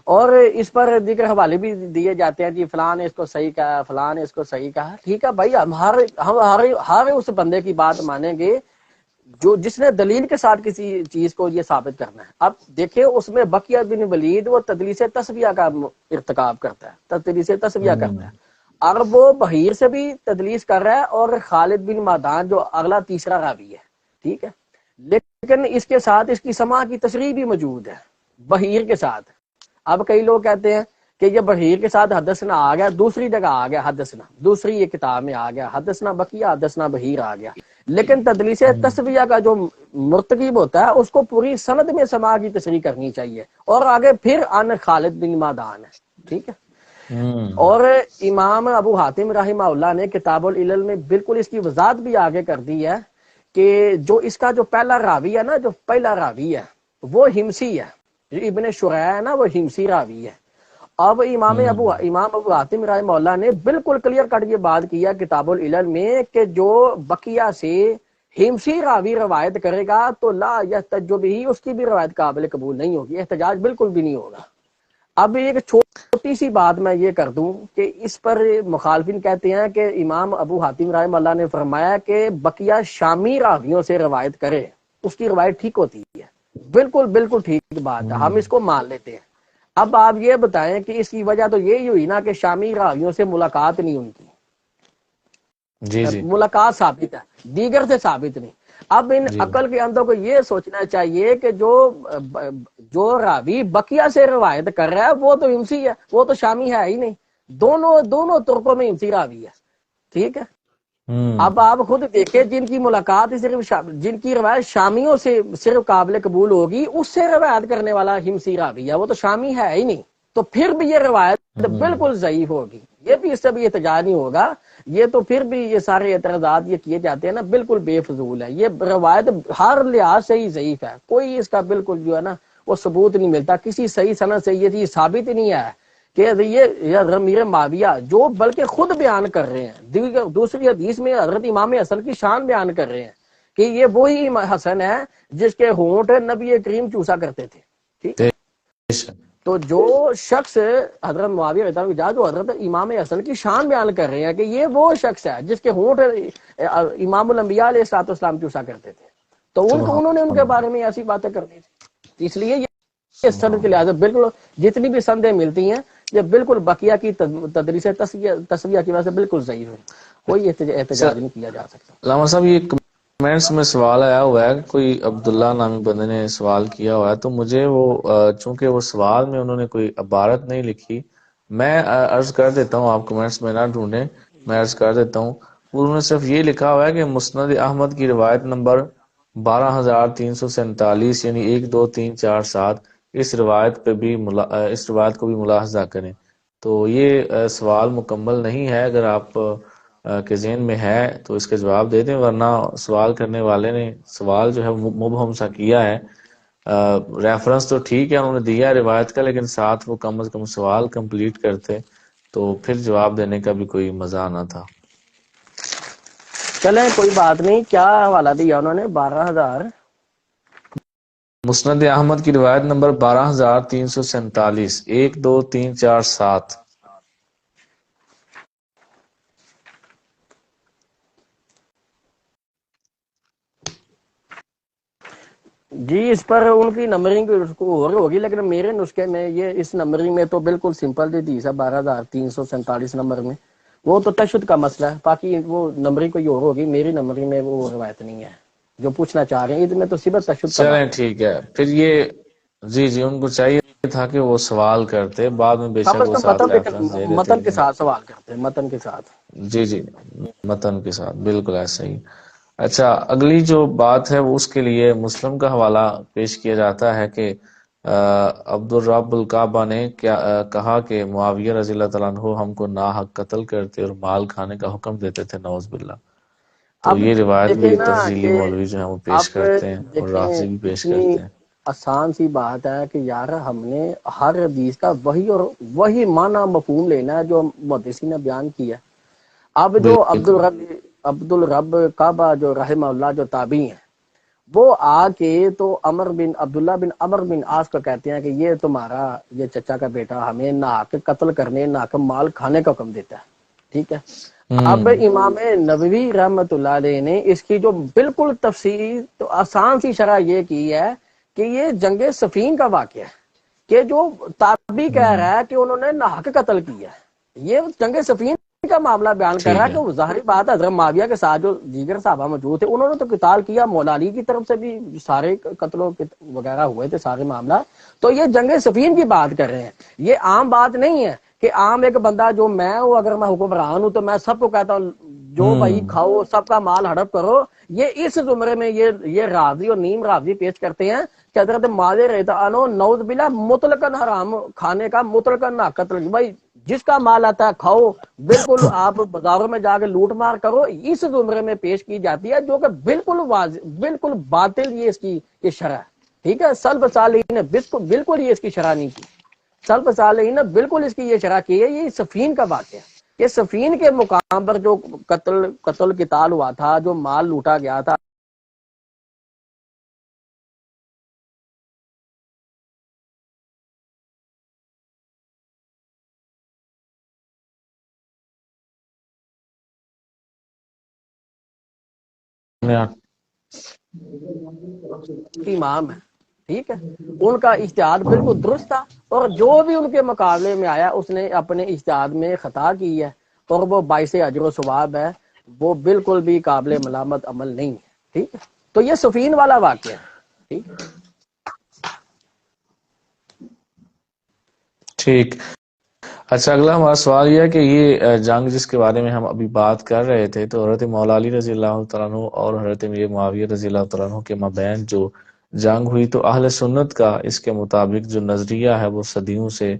اور اس پر دیگر حوالے بھی دیے جاتے ہیں، جی فلاں نے اس کو صحیح کہا، فلاں نے اس کو صحیح کہا۔ ٹھیک ہے بھائی، ہم ہر اس بندے کی بات مانیں گے جو جس نے دلیل کے ساتھ کسی چیز کو یہ ثابت کرنا ہے۔ اب دیکھیں اس میں بقیہ بن ولید وہ تدلیس تسویہ کا ارتکاب کرتا ہے، تدلیس تسویہ کرتا ہے، اور وہ بحیر سے بھی تدلیس کر رہا ہے، اور خالد بن معدان جو اگلا تیسرا راوی ہے، ٹھیک ہے، لیکن اس کے ساتھ اس کی سماع کی تشریح بھی موجود ہے بحیر کے ساتھ۔ اب کئی لوگ کہتے ہیں کہ یہ بحیر کے ساتھ حدثنا آ گیا، دوسری جگہ آ گیا حدثنا، دوسری یہ کتاب میں آ گیا حدثنا بقیہ، حدثنا بحیر آ گیا، لیکن تدلیس تسویہ کا جو مرتکب ہوتا ہے اس کو پوری سند میں سماع کی تشریح کرنی چاہیے، اور آگے پھر ان خالد بن معدان ہے۔ ٹھیک ہے، اور امام ابو حاتم رحمہ اللہ نے کتاب العلل میں بالکل اس کی وضاحت بھی آگے کر دی ہے کہ جو اس کا جو پہلا راوی ہے نا، جو پہلا راوی ہے وہ ہمسی ہے، جو ابن شریح ہے نا وہ ہمسی راوی ہے۔ اب امام ابو حاتم رحمہ اللہ نے بالکل کلیئر کٹ یہ بات کیا کتاب العلل میں کہ جو بقیہ سے ہمسی راوی روایت کرے گا تو لا یحتج بھی، اس کی بھی روایت قابل قبول نہیں ہوگی، احتجاج بالکل بھی نہیں ہوگا۔ اب ایک چھوٹی سی بات میں یہ کر دوں کہ اس پر مخالفین کہتے ہیں کہ امام ابو حاتم رحمہ اللہ نے فرمایا کہ بقیہ شامی راویوں سے روایت کرے اس کی روایت ٹھیک ہوتی ہے۔ بالکل بالکل ٹھیک بات ہے، ہم اس کو مان لیتے ہیں۔ اب آپ یہ بتائیں کہ اس کی وجہ تو یہی ہوئی نا کہ شامی راویوں سے ملاقات نہیں ان کی، جی جی ملاقات ثابت ہے، دیگر سے ثابت نہیں۔ اب ان جی عقل کے اندر کو یہ سوچنا چاہیے کہ جو راوی بقیہ سے روایت کر رہا ہے وہ تو ہمسی ہے، وہ تو شامی ہے ہی نہیں، دونوں ترکوں میں ہمسی راوی ہے۔ ٹھیک ہے، اب آپ خود دیکھیں جن کی ملاقات صرف جن کی روایت شامیوں سے صرف قابل قبول ہوگی، اس سے روایت کرنے والا ہمسی راوی ہے، وہ تو شامی ہے ہی نہیں، تو پھر بھی یہ روایت بالکل ضعیف ہوگی، یہ بھی اس سے بھی احتجاج نہیں ہوگا۔ یہ تو پھر بھی یہ سارے اعتراضات یہ کیے جاتے ہیں نا، بالکل بے فضول ہے، یہ روایت ہر لحاظ سے ہی ضعیف ہے، کوئی اس کا بالکل جو ہے نا وہ ثبوت نہیں ملتا، کسی صحیح سند سے یہ چیز ثابت ہی نہیں ہے کہ یہ امیر معاویہ جو بلکہ خود بیان کر رہے ہیں، دوسری حدیث میں حضرت امام حسن کی شان بیان کر رہے ہیں کہ یہ وہی حسن ہے جس کے ہونٹ نبی کریم چوسا کرتے تھے۔ ٹھیک ہے، تو جو شخص حضرت معاویہ رضی اللہ عنہ جو حضرت امام حسن کی شان بیان کر رہے ہیں کہ یہ وہ شخص ہے جس کے ہونٹ امام الانبیاء علیہ الصلوۃ والسلام چوسا کرتے تھے، تو انہوں نے ان کے بارے میں ایسی باتیں کر دی تھی، اس لیے یہ سند کے لحاظ سے بالکل جتنی بھی سندیں ملتی ہیں یہ بالکل بقیہ کی تدریس تسویہ کی وجہ سے بالکل ضعیف ہے، کوئی احتجاج نہیں کیا جا سکتا۔ علامہ صاحب، یہ کمنٹس میں سوال آیا ہوا ہے، کوئی عبداللہ نامی بندے نے سوال کیا ہوا ہے، تو مجھے وہ چونکہ وہ سوال میں انہوں نے کوئی عبارت نہیں لکھی، میں عرض کر دیتا ہوں، آپ کمنٹس میں نہ ڈھونڈیں، میں عرض کر دیتا ہوں۔ انہوں نے صرف یہ لکھا ہوا ہے کہ مسند احمد کی روایت نمبر 12347، یعنی 1 2 3 4 7، اس روایت کو بھی ملاحظہ کریں۔ تو یہ سوال مکمل نہیں ہے، اگر آپ کے ذہن میں ہے تو اس کے جواب دے دیں، ورنہ سوال کرنے والے نے سوال جو ہے مبہم سا کیا ہے۔ ریفرنس تو ٹھیک ہے انہوں نے دیا روایت کا، لیکن ساتھ وہ کم از کم سوال کمپلیٹ کرتے تو پھر جواب دینے کا بھی کوئی مزہ نہ تھا۔ چلیں کوئی بات نہیں، کیا حوالہ دیا انہوں نے؟ 12,000 مسند احمد کی روایت نمبر 12347، 1 2 3 4 7۔ جی اس پر ان کی نمبرنگ اور ہوگی، لیکن میرے نسخے میں یہ اس نمبرنگ میں تو بالکل سمپل دی تھی، 12,347 نمبر میں۔ وہ تو تشدد کا مسئلہ ہے، باقی وہ نمبرنگ کوئی اور ہوگی، میری نمبرنگ میں وہ روایت نہیں ہے جو پوچھنا چاہ رہے ہیں، اس میں تو صرف تشدد کا چلیں واقعہ ہے۔ ٹھیک ہے، پھر یہ جی ان کو چاہیے تھا کہ وہ سوال کرتے، بعد میں بے کم شک از وہ کم ساتھ ریفرنس دے دیتے، متن کے لیکن ساتھ سوال کرتے ہیں، متن کے ساتھ۔ جی متن کے ساتھ بالکل ایسا ہی۔ اچھا، اگلی جو بات ہے وہ اس کے لیے مسلم کا حوالہ پیش کیا جاتا ہے کہ عبدالرب الکعبہ نے کہا کہ معاویہ رضی اللہ تعالیٰ عنہ ہم کو ناحق قتل کرتے اور مال کھانے کا حکم دیتے تھے، نعوذ باللہ۔ تو اب یہ روایت دیکھیں بھی نا تفضیلی کہ مولوی جو ہیں وہ پیش اب کرتے ہیں اور دیکھیں رافضی بھی پیش اتنی کرتے ہیں۔ آسان سی بات ہے کہ یار ہم نے ہر حدیث کا وہی معنی مفہوم لینا ہے جو محدثین نے بیان کیا۔ اب جو بالکل عبدالرب کعبہ جو رحمہ اللہ جو تابعی ہیں، وہ آ کے تو عبداللہ بن عمر بن عاص کو کہتے ہیں کہ یہ تمہارا یہ چچا کا بیٹا ہمیں ناحق قتل کرنے، ناحق مال کھانے کا حکم دیتا ہے، ٹھیک ہے۔ اب امام نبوی رحمت اللہ علیہ نے اس کی جو بالکل تفسیر تو آسان سی شرح یہ کی ہے کہ یہ جنگ صفین کا واقعہ ہے، کہ جو تابعی کہہ رہا ہے کہ انہوں نے ناحق قتل کیا ہے، یہ جنگ صفین کا معاملہ بیان کر رہا ہے ٹھیک ہے، کہ وہ ظاہری بات ہے حضرت معاویہ کے ساتھ جو دیگر صحابہ موجود تھے انہوں نے تو قتال کیا، مولا علی کی طرف سے بھی سارے قتلوں وغیرہ ہوئے تھے سارے معاملہ، تو یہ جنگ صفین کی بات کر رہے ہیں، یہ عام بات نہیں ہے کہ عام ایک بندہ جو میں ہوں، اگر میں حکمران ہوں تو میں سب کو کہتا ہوں جو بھائی کھاؤ، سب کا مال ہڑپ کرو۔ یہ اس زمرے میں یہ راضی اور نیم راضی پیش کرتے ہیں کہ حضرت معاویہ رضی اللہ عنہ نعوذ باللہ مطلقاً حرام کھانے کا، مطلقاً نہ قتل، بھائی جس کا مال آتا ہے کھاؤ، بالکل آپ بازاروں میں جا کے لوٹ مار کرو، اس زمرے میں پیش کی جاتی ہے جو کہ بالکل واضح، بالکل باطل یہ اس کی یہ شرح ہے، ٹھیک ہے۔ سلف صالحین نے بالکل یہ اس کی شرح نہیں کی، سلف صالحین نے بالکل اس کی یہ شرح کی ہے۔ یہ سفین کا واقعہ ہے، یہ سفین کے مقام پر جو قتل قتال ہوا تھا، جو مال لوٹا گیا تھا، امام ہے، ٹھیک ہے، ان کا اجتہاد بالکل درست تھا، اور جو بھی ان کے مقابلے میں آیا اس نے اپنے اجتہاد میں خطا کی ہے، اور وہ باعث اجر و ثواب ہے، وہ بالکل بھی قابل ملامت عمل نہیں ہے، ٹھیک ہے۔ تو یہ سفین والا واقعہ ہے، ٹھیک ہے۔ ٹھیک۔ اچھا، اگلا ہمارا سوال یہ ہے کہ یہ جنگ جس کے بارے میں ہم ابھی بات کر رہے تھے، تو حضرت مولا علی رضی اللہ تعالیٰ عنہ اور حضرت امیر معاویہ رضی اللہ تعالیٰ عنہ کے مابین جو جنگ ہوئی، تو اہل سنت کا اس کے مطابق جو نظریہ ہے وہ صدیوں سے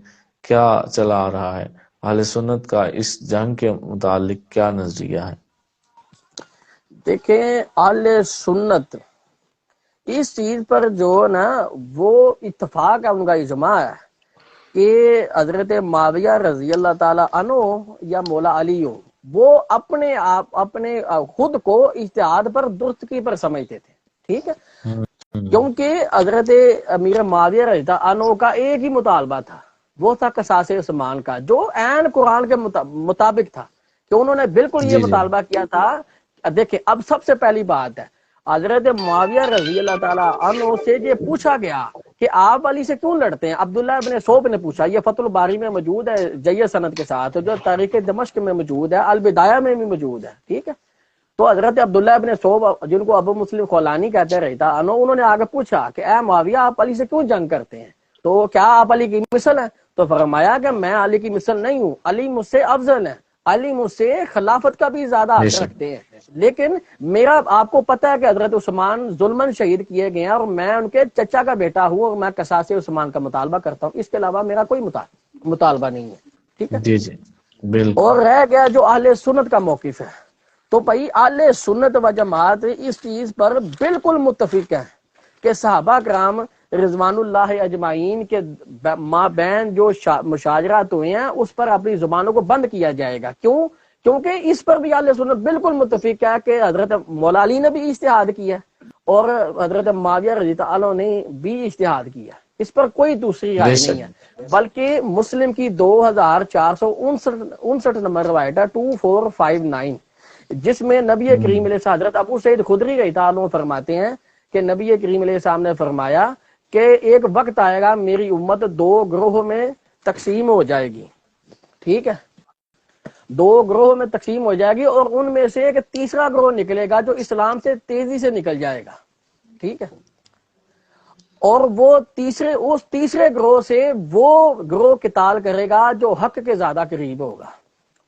کیا چلا آ رہا ہے؟ اہل سنت کا اس جنگ کے متعلق کیا نظریہ ہے؟ دیکھیں اہل سنت اس چیز پر جو نا وہ اتفاق ہے، ان کا اجماع ہے کہ حضرت معاویہ رضی اللہ تعالی عنہ یا مولا علی ہو، وہ اپنے خود کو اجتہاد پر درستگی پر سمجھتے تھے، ٹھیک ہے۔ کیونکہ حضرت امیر معاویہ رضی اللہ عنہ کا ایک ہی مطالبہ تھا، وہ تھا قصاص عثمان کا، جو عین قرآن کے مطابق تھا، کہ انہوں نے بالکل یہ جی مطالبہ کیا تھا۔ دیکھیں اب سب سے پہلی بات ہے، حضرت معاویہ رضی اللہ تعالی عنہ سے یہ پوچھا گیا کہ آپ علی سے کیوں لڑتے ہیں؟ عبداللہ ابن صوب نے پوچھا، یہ فتح الباری میں موجود ہے جید سند کے ساتھ، جو تاریخ دمشق میں موجود ہے، البدایہ میں بھی موجود ہے، ٹھیک ہے۔ تو حضرت عبداللہ ابن صوب جن کو ابو مسلم خولانی کہتے رہتا انہوں نے آگے پوچھا کہ اے معاویہ آپ علی سے کیوں جنگ کرتے ہیں، تو کیا آپ علی کی مثل ہیں؟ تو فرمایا کہ میں علی کی مثل نہیں ہوں، علی مجھ سے افضل ہے، علی مجھ سے خلافت کا بھی زیادہ بے حق شک رکھتے ہیں، لیکن میرا آپ کو پتہ ہے کہ حضرت عثمان ظلمن شہید کیے گئے ہیں اور میں ان کے چچا کا بیٹا ہوں اور میں قصاص عثمان کا مطالبہ کرتا ہوں، اس کے علاوہ میرا کوئی مطالبہ نہیں ہے، ٹھیک ہے۔ جی جی بالکل اور رہ گیا جو اہل سنت کا موقف ہے، تو بھائی اہل سنت و جماعت اس چیز پر بالکل متفق ہے کہ صحابہ کرام رضوان اللہ اجمعین کے مابین جو مشاجرات ہوئے ہیں اس پر اپنی زبانوں کو بند کیا جائے گا۔ کیوں؟ کیونکہ اس پر بھی اہل سنت بالکل متفق ہے کہ حضرت مولا علی نے بھی اجتہاد کیا اور حضرت معاویہ رضی اللہ عنہ نے بھی اجتہاد کیا، اس پر کوئی دوسری بے رائے شک نہیں ہے۔ بلکہ مسلم کی 2459 نمبر روایت ہے 2459، جس میں نبی کریم علیہ السلام حضرت ابو سعید خدری رضی اللہ عنہ فرماتے ہیں کہ نبی کریم علیہ السلام نے فرمایا کہ ایک وقت آئے گا میری امت 2 گروہوں میں تقسیم ہو جائے گی، ٹھیک ہے، 2 گروہوں میں تقسیم ہو جائے گی اور ان میں سے ایک تیسرا گروہ نکلے گا جو اسلام سے تیزی سے نکل جائے گا، ٹھیک ہے، اور وہ اس تیسرے گروہ سے وہ گروہ قتال کرے گا جو حق کے زیادہ قریب ہوگا،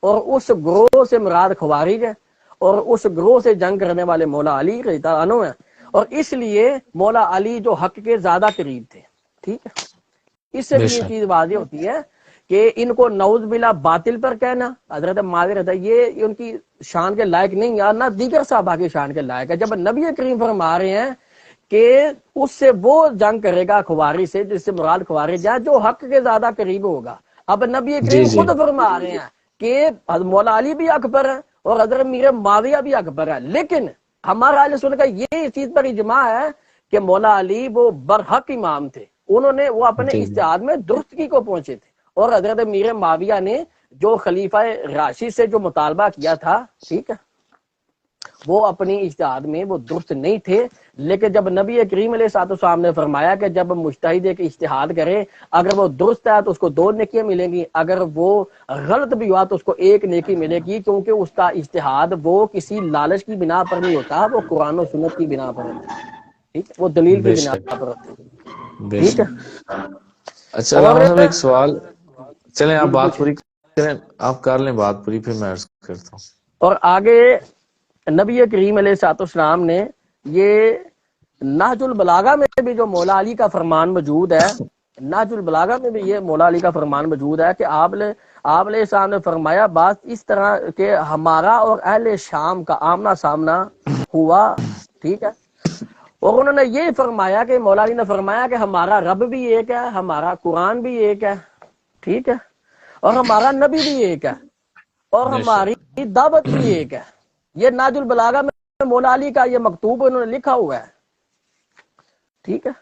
اور اس گروہ سے مراد خوارج ہے اور اس گروہ سے جنگ کرنے والے مولا علی رضی اللہ عنہ ہیں، اور اس لیے مولا علی جو حق کے زیادہ قریب تھے، ٹھیک ہے۔ اس سے بے بھی یہ شک چیز واضح ہوتی ہے کہ ان کو نعوذ باللہ باطل پر کہنا حضرت معاویہ رضی اللہ یہ ان کی شان کے لائق نہیں ہے، نہ دیگر صحابہ کی شان کے لائق ہے، جب نبی کریم فرما رہے ہیں کہ اس سے وہ جنگ کرے گا خوارج سے، جس سے مراد خوارج ہے جو حق کے زیادہ قریب ہوگا۔ اب نبی جی کریم جی خود فرما رہے ہیں کہ مولا علی بھی اکبر ہے اور حضرت میر معاویہ بھی اکبر ہے، لیکن ہمارا اہل سنت کا یہ اس چیز پر اجماع ہے کہ مولا علی وہ برحق امام تھے، انہوں نے وہ اپنے جی اجتہاد میں درستگی کو پہنچے تھے، اور حضرت میر معاویہ نے جو خلیفہ راشد سے جو مطالبہ کیا تھا، ٹھیک ہے، وہ اپنی اجتہاد میں وہ درست نہیں تھے، لیکن جب نبی کریم علیہ الصلوۃ والسلام نے فرمایا کہ جب مجتہد ایک اجتہاد کرے اگر وہ درست ہے تو اس کو 2 نیکیاں ملیں گی، اگر وہ غلط بھی ہوا تو اس کو 1 نیکی ملے گی، کیونکہ اس کا اجتہاد وہ کسی لالچ کی بنا پر نہیں ہوتا، وہ قرآن و سنت کی بنا پر ہوتا ہے، ٹھیک ہے، وہ دلیل کی بے بنا شک پر ہوتا ہے، بے ٹھیک شک ہے۔ اچھا اور علامہ صاحب ایک سوال، چلیں آپ جی بات پوچھیں۔ پوری کریں، آپ کر لیں بات پوری پھر میں عرض کرتا ہوں۔ اور آگے نبی کریم علیہ الصلوۃ والسلام نے یہ نہج البلاغہ میں بھی جو مولا علی کا فرمان موجود ہے، نہج البلاغہ میں بھی یہ مولا علی کا فرمان موجود ہے کہ آپ علیہ السلام نے فرمایا بات اس طرح کہ ہمارا اور اہل شام کا آمنا سامنا ہوا، ٹھیک ہے، اور انہوں نے یہ فرمایا کہ مولا علی نے فرمایا کہ ہمارا رب بھی ایک ہے، ہمارا قرآن بھی ایک ہے، ٹھیک ہے، اور ہمارا نبی بھی ایک ہے، اور بے ہماری شک دعوت بھی ایک ہے۔ یہ نہج البلاغہ میں مولا علی کا یہ مکتوب انہوں نے لکھا ہوا ہے، ٹھیک ہے،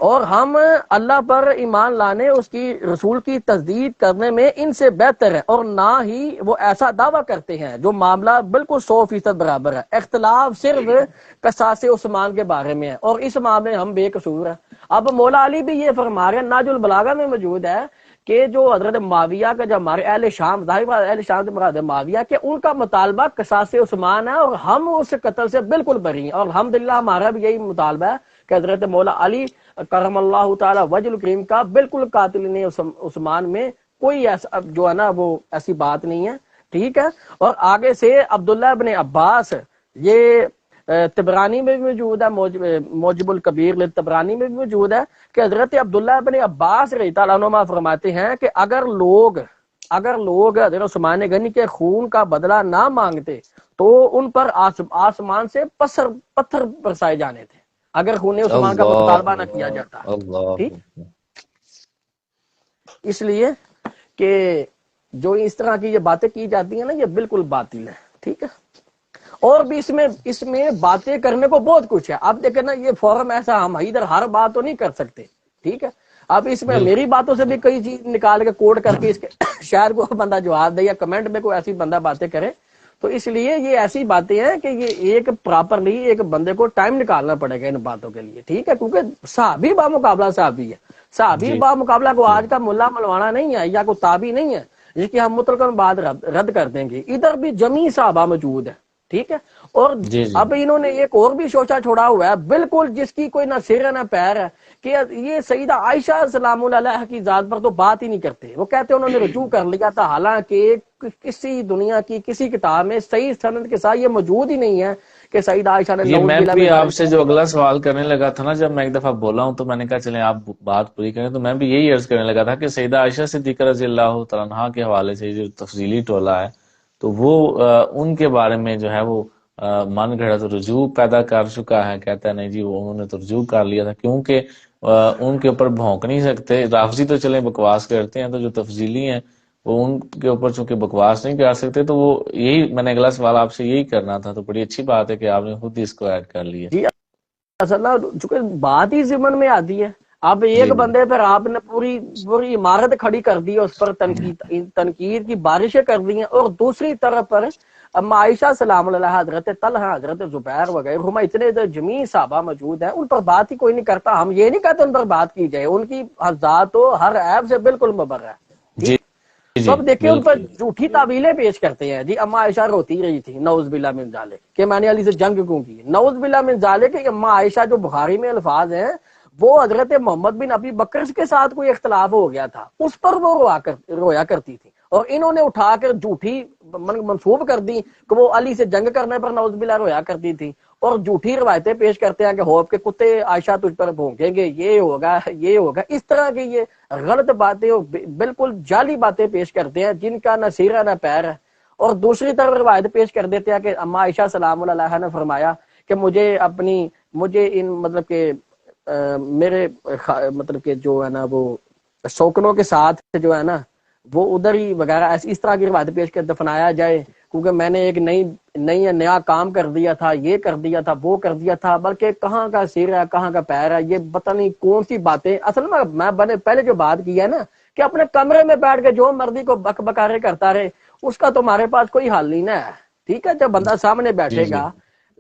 اور ہم اللہ پر ایمان لانے اس کی رسول کی تصدیق کرنے میں ان سے بہتر ہے، اور نہ ہی وہ ایسا دعویٰ کرتے ہیں جو معاملہ بالکل 100% برابر ہے، اختلاف صرف قصاص عثمان کے بارے میں ہے اور اس معاملے ہم بے قصور ہیں۔ اب مولا علی بھی یہ فرما رہے ہیں، نہج البلاغہ میں موجود ہے کہ جو حضرت معاویہ کا جو ہمارے اہل شام، ظاہر بات اہل شام سے مراد ہے معاویہ، کہ ان کا مطالبہ قصاص عثمان ہے اور ہم اس قتل سے بالکل بری ہیں، اور الحمدللہ ہمارا بھی یہی مطالبہ ہے کہ حضرت مولا علی کرم اللہ تعالی وجہ الکریم کا بالکل قاتل نے عثمان میں کوئی ایسا جو ہے نا وہ ایسی بات نہیں ہے، ٹھیک ہے۔ اور آگے سے عبداللہ ابن عباس، یہ تبرانی میں بھی موجود ہے، موجب الکبیر تبرانی میں بھی موجود ہے کہ حضرت عبداللہ ابن عباس رضی اللہ عنہما فرماتے ہیں کہ اگر لوگ حضرت عثمان غنی کے خون کا بدلہ نہ مانگتے تو ان پر آسمان سے پتھر برسائے جانے تھے اگر خون عثمان کا اللہ مطالبہ نہ کیا اکبر جاتا، اللہ ٹھیک، اکبر۔ اس لیے کہ جو اس طرح کی یہ باتیں کی جاتی ہیں نا یہ بالکل باطل ہے، ٹھیک ہے۔ اور بھی اس میں باتیں کرنے کو بہت کچھ ہے، اب دیکھیں نا یہ فورم ایسا ہم ادھر ہر بات تو نہیں کر سکتے، ٹھیک ہے، اب اس میں بالکل میری باتوں سے بھی کئی چیز نکال کے کوڈ کر کے اس کے شاید کو بندہ جواب دے یا کمنٹ میں کوئی ایسی بندہ باتیں کرے، تو اس لیے یہ ایسی باتیں ہیں کہ یہ ایک پراپرلی ایک بندے کو ٹائم نکالنا پڑے گا ان باتوں کے لیے، ٹھیک ہے، کیونکہ صحابی بامقابلہ صحابی ہے، صحابی جی بامقابلہ کو جی آج کا ملا ملوانا نہیں ہے یا کوئی تابی نہیں ہے جس کی ہم مطلقاً بات رد کر دیں گے، ادھر بھی جمی صحابہ موجود ہے، ٹھیک ہے. اور جی جی اب انہوں نے ایک اور بھی شوشہ چھوڑا ہوا ہے بالکل جس کی کوئی نہ سر ہے نہ پیر ہے کہ یہ سیدہ عائشہ سلام اللہ علیہ کی ذات پر تو بات ہی نہیں کرتے. وہ کہتے ہیں انہوں نے رجوع کر لیا تھا، حالانکہ کسی دنیا کی کسی کتاب میں صحیح سند کے ساتھ یہ موجود ہی نہیں ہے کہ سیدہ عائشہ نے یہ نعوذ میں باللہ بھی من آپ ذالک. سے جو اگلا سوال کرنے لگا تھا نا، جب میں ایک دفعہ بولا ہوں تو میں نے کہا چلیں آپ بات پوری کریں، تو میں بھی یہی عرض کرنے لگا تھا کہ سیدہ عائشہ صدیقہ رضی اللہ تعالیٰ عنہا کے حوالے سے جو تفصیلی ٹولہ ہے تو وہ ان کے بارے میں جو ہے وہ من گھڑت رجوع پیدا کر چکا ہے. کہتا ہے نہیں جی وہ انہوں نے تو رجوع کر لیا تھا، کیونکہ ان کے اوپر بھونک نہیں سکتے. رافضی تو چلیں بکواس کرتے ہیں، تو جو تفصیلی ہیں وہ ان کے اوپر چونکہ بکواس نہیں کر سکتے، تو وہ یہی میں نے اگلا سوال آپ سے یہی کرنا تھا. تو بڑی اچھی بات ہے کہ آپ نے خود ہی اس کو ایڈ کر لیا. جی اصل چونکہ بات ہی ضمن میں آتی ہے. اب ایک جی جی بندے پر آپ نے پوری پوری عمارت کھڑی کر دی، اس پر تنقید کی بارشیں کر دی ہیں، اور دوسری طرف پر اما عائشہ سلام اللہ، حضرت طلحہ، حضرت زبیر وغیرہ اتنے جمیع صحابہ موجود ہیں، ان پر بات ہی کوئی نہیں کرتا. ہم یہ نہیں کہتے ان پر بات کی جائے، ان کی ذات و ہر عیب سے بالکل مبرہ ہے. جی ٹھیک. تو جی اب دیکھیں ان پر بالکل. جھوٹی تعویلیں پیش کرتے ہیں. جی اما عائشہ روتی رہی تھی نعوذ باللہ من ذالک کہ میں نے علی سے جنگ کیوں کی. نعوذ باللہ من ذالک کہ اما عائشہ جو بخاری میں الفاظ ہیں وہ حضرت محمد بن ابی بکر کے ساتھ کوئی اختلاف ہو گیا تھا، اس پر وہ رویا کرتی تھی، اور انہوں نے اٹھا کر جھوٹی منسوب کر دی کہ وہ علی سے جنگ کرنے پر نعوذ باللہ رویا کرتی تھی، اور جھوٹی روایتیں پیش کرتے ہیں کہ ہوپ کے کتے عائشہ تجھ پر بھونکیں گے، یہ ہوگا یہ ہوگا. اس طرح کی یہ غلط باتیں بالکل جعلی باتیں پیش کرتے ہیں جن کا نہ سر ہے نہ پیر ہے. اور دوسری طرف روایت پیش کر دیتے ہیں کہ اما عائشہ سلام اللہ علیہا نے فرمایا کہ مجھے ان مطلب کہ میرے مطلب کہ جو ہے نا وہ شوکنوں کے ساتھ جو ہے نا وہ ادھر ہی وغیرہ اس طرح کی روایت پیش کر دفنایا جائے، کیونکہ میں نے ایک نیا کام کر دیا تھا، یہ کر دیا تھا، وہ کر دیا تھا. بلکہ کہاں کا سر ہے کہاں کا پیر ہے، یہ پتہ نہیں کون سی باتیں. اصل میں پہلے جو بات کی ہے نا کہ اپنے کمرے میں بیٹھ کے جو مرضی کو بک بکارے کرتا رہے، اس کا تمہارے پاس کوئی حل نہیں نا ہے. ٹھیک ہے. جب بندہ سامنے جی بیٹھے جی گا،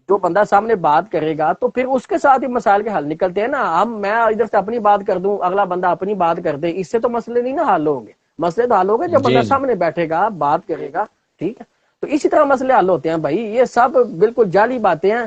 جو بندہ سامنے بات کرے گا تو پھر اس کے ساتھ ہی مسائل کے حل نکلتے ہیں نا. میں ادھر سے اپنی بات کر دوں، اگلا بندہ اپنی بات کر دے، اس سے تو مسئلے نہیں نا حل ہوں گے. مسئلے تو حل ہوں گے جب بندہ جی جی سامنے بیٹھے گا بات کرے گا. ٹھیک ہے. تو اسی طرح مسئلے حل ہوتے ہیں بھائی. یہ سب بالکل جعلی باتیں ہیں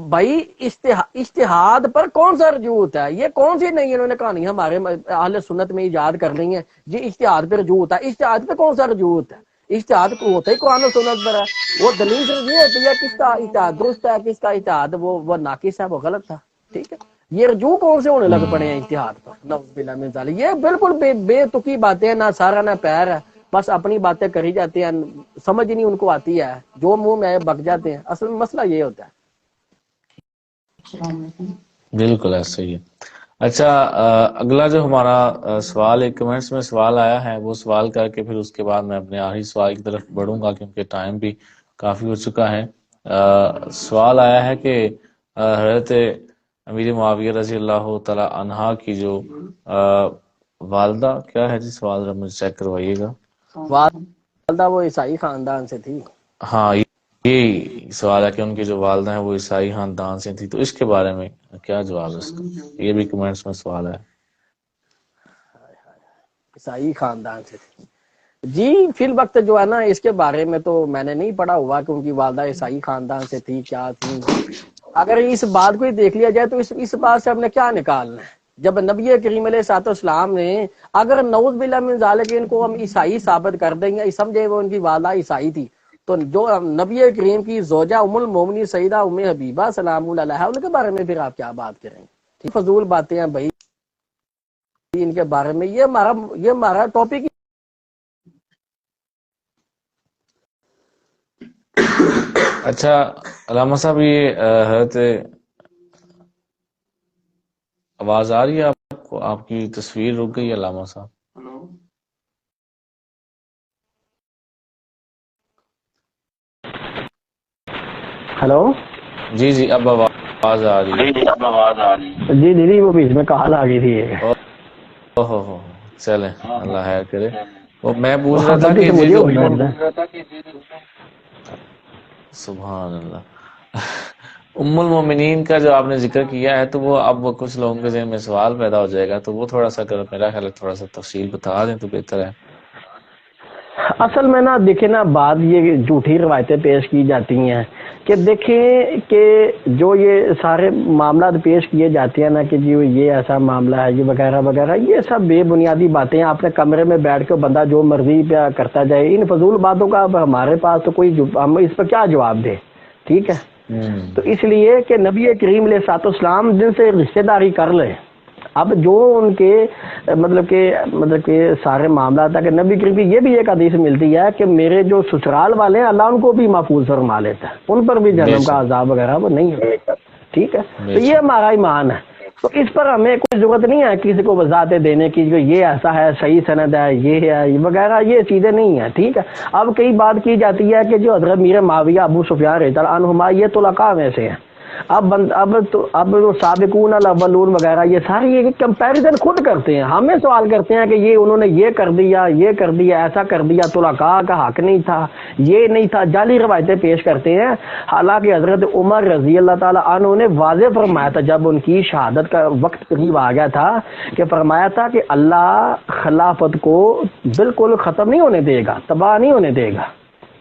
بھائی. اجتہاد پر کون سا رجوع ہوتا ہے؟ یہ کون سی نہیں انہوں نے کہانی ہمارے اہل سنت میں ایجاد کر رہی ہیں جی اجتہاد پہ رجوع ہوتا ہے. اجتہاد پہ کون سا رجوع ہوتا ہے؟ اجتہاد ہوتا ہی قرآن و سنت پر ہے. وہ دلیل سے رجوع ہوتی ہے کس کا اجتہاد درست ہے، کس کا اجتہاد وہ ناقص ہے، وہ غلط تھا. ٹھیک ہے. یہ رجوع کون سے ہونے لگ پڑے ہیں اجتہاد پر؟ نعوذ باللہ من ذالک. یہ بالکل بے تکی باتیں، نہ سارا نہ پیر ہے، بس اپنی باتیں کری جاتے ہیں، سمجھ نہیں ان کو آتی ہے، جو منہ میں بک جاتے ہیں. اصل مسئلہ یہ ہوتا ہے. بالکل ایسا ہی ہے. اچھا اگلا جو ہمارا سوال ایک کمنٹس میں سوال آیا ہے وہ سوال کر کے پھر اس کے بعد میں اپنے آخری سوال کی طرف بڑھوں گا کیونکہ ٹائم بھی کافی ہو چکا ہے. سوال آیا ہے کہ حضرت امیر معاویہ رضی اللہ تعالی عنہا کی جو والدہ کیا ہے جی سوال ذرا مجھے چیک کروائیے گا. والدہ وہ عیسائی خاندان سے تھی. ہاں یہی سوال ہے کہ ان کی جو والدہ ہیں وہ عیسائی خاندان سے تھی، تو اس کے بارے میں کیا جواب ہے اس کا؟ یہ بھی کمنٹس میں سوال ہے. عیسائی خاندان سے تھی جی. فی الوقت جو ہے نا اس کے بارے میں تو میں نے نہیں پڑھا ہوا کہ ان کی والدہ عیسائی خاندان سے تھی کیا تھی. اگر اس بات کو ہی دیکھ لیا جائے تو اس بات سے ہم نے کیا نکالنا ہے؟ جب نبی کریم علیہ الصلوۃ والسلام نے اگر نعوذ باللہ من ذالک ان کو ہم عیسائی ثابت کر دیں گے، سمجھے وہ ان کی والدہ عیسائی تھی، تو جو نبی کریم کی زوجہ ام المومنین سیدہ ام حبیبہ سلام اللہ علیہا ان کے بارے میں پھر آپ کیا بات کریں گے؟ فضول باتیں ہیں بھائی ان کے بارے میں. یہ ہمارا ٹاپک. اچھا علامہ صاحب یہ حضرت آواز آ رہی ہے آپ کو؟ آپ کی تصویر رک گئی علامہ صاحب. ہلو. جی جی اب آواز آ رہی ہے. جی دیدی وہ بیچ میں کال آ گئی تھی. ہو چلیں اللہ خیر کرے. وہ میں پوچھ رہا تھا غلطی کہ سے جی مجھے جو ہو گئی لگتا ہے. سبحان اللہ ام المومنین کا جو آپ نے ذکر کیا ہے تو وہ اب کچھ لوگوں کے ذہن میں سوال پیدا ہو جائے گا، تو وہ تھوڑا سا اگر میرا خیال ہے تھوڑا سا تفصیل بتا دیں تو بہتر ہے. اصل میں نا دیکھیں نا بات یہ جھوٹی روایتیں پیش کی جاتی ہیں کہ دیکھیں کہ جو یہ سارے معاملات پیش کیے جاتے ہیں نا کہ جی یہ ایسا معاملہ ہے یہ وغیرہ وغیرہ، یہ سب بے بنیادی باتیں ہیں. اپنے کمرے میں بیٹھ کے بندہ جو مرضی پہ کرتا جائے، ان فضول باتوں کا اب ہمارے پاس تو کوئی ہم اس پر کیا جواب دیں. ٹھیک ہے، تو اس لیے کہ نبی کریم علیہ الصلوۃ والسلام جن سے رشتہ داری کر لے، اب جو ان کے مطلب کہ سارے معاملات ہے کہ نبی کریم کی یہ بھی ایک حدیث ملتی ہے کہ میرے جو سسرال والے ہیں اللہ ان کو بھی محفوظ فرما لیتا ہے، ان پر بھی بے جہنم کا شک عذاب وغیرہ وہ نہیں ہوتا. ٹھیک ہے، بے تو یہ شک ہمارا ایمان ہے. تو اس پر ہمیں کوئی ضرورت نہیں ہے کسی کو وضاحتیں دینے کی کہ یہ ایسا ہے، صحیح سند ہے، یہ ہے یہ وغیرہ، یہ چیزیں نہیں ہیں. ٹھیک ہے، اب کئی بات کی جاتی ہے کہ جو حضرت میر معاویہ ابو سفیان رضی اللہ عنہما یہ طلقاء میں سے ہیں. اب سابقون الاولون وغیرہ یہ ساری یہ کمپیریزن خود کرتے ہیں، ہمیں سوال کرتے ہیں کہ یہ انہوں نے یہ کر دیا، یہ کر دیا، ایسا کر دیا، طلقاء کا حق نہیں تھا، یہ نہیں تھا، جعلی روایتیں پیش کرتے ہیں. حالانکہ حضرت عمر رضی اللہ تعالی عنہ نے واضح فرمایا تھا جب ان کی شہادت کا وقت قریب آ گیا تھا کہ فرمایا تھا کہ اللہ خلافت کو بالکل ختم نہیں ہونے دے گا، تباہ نہیں ہونے دے گا.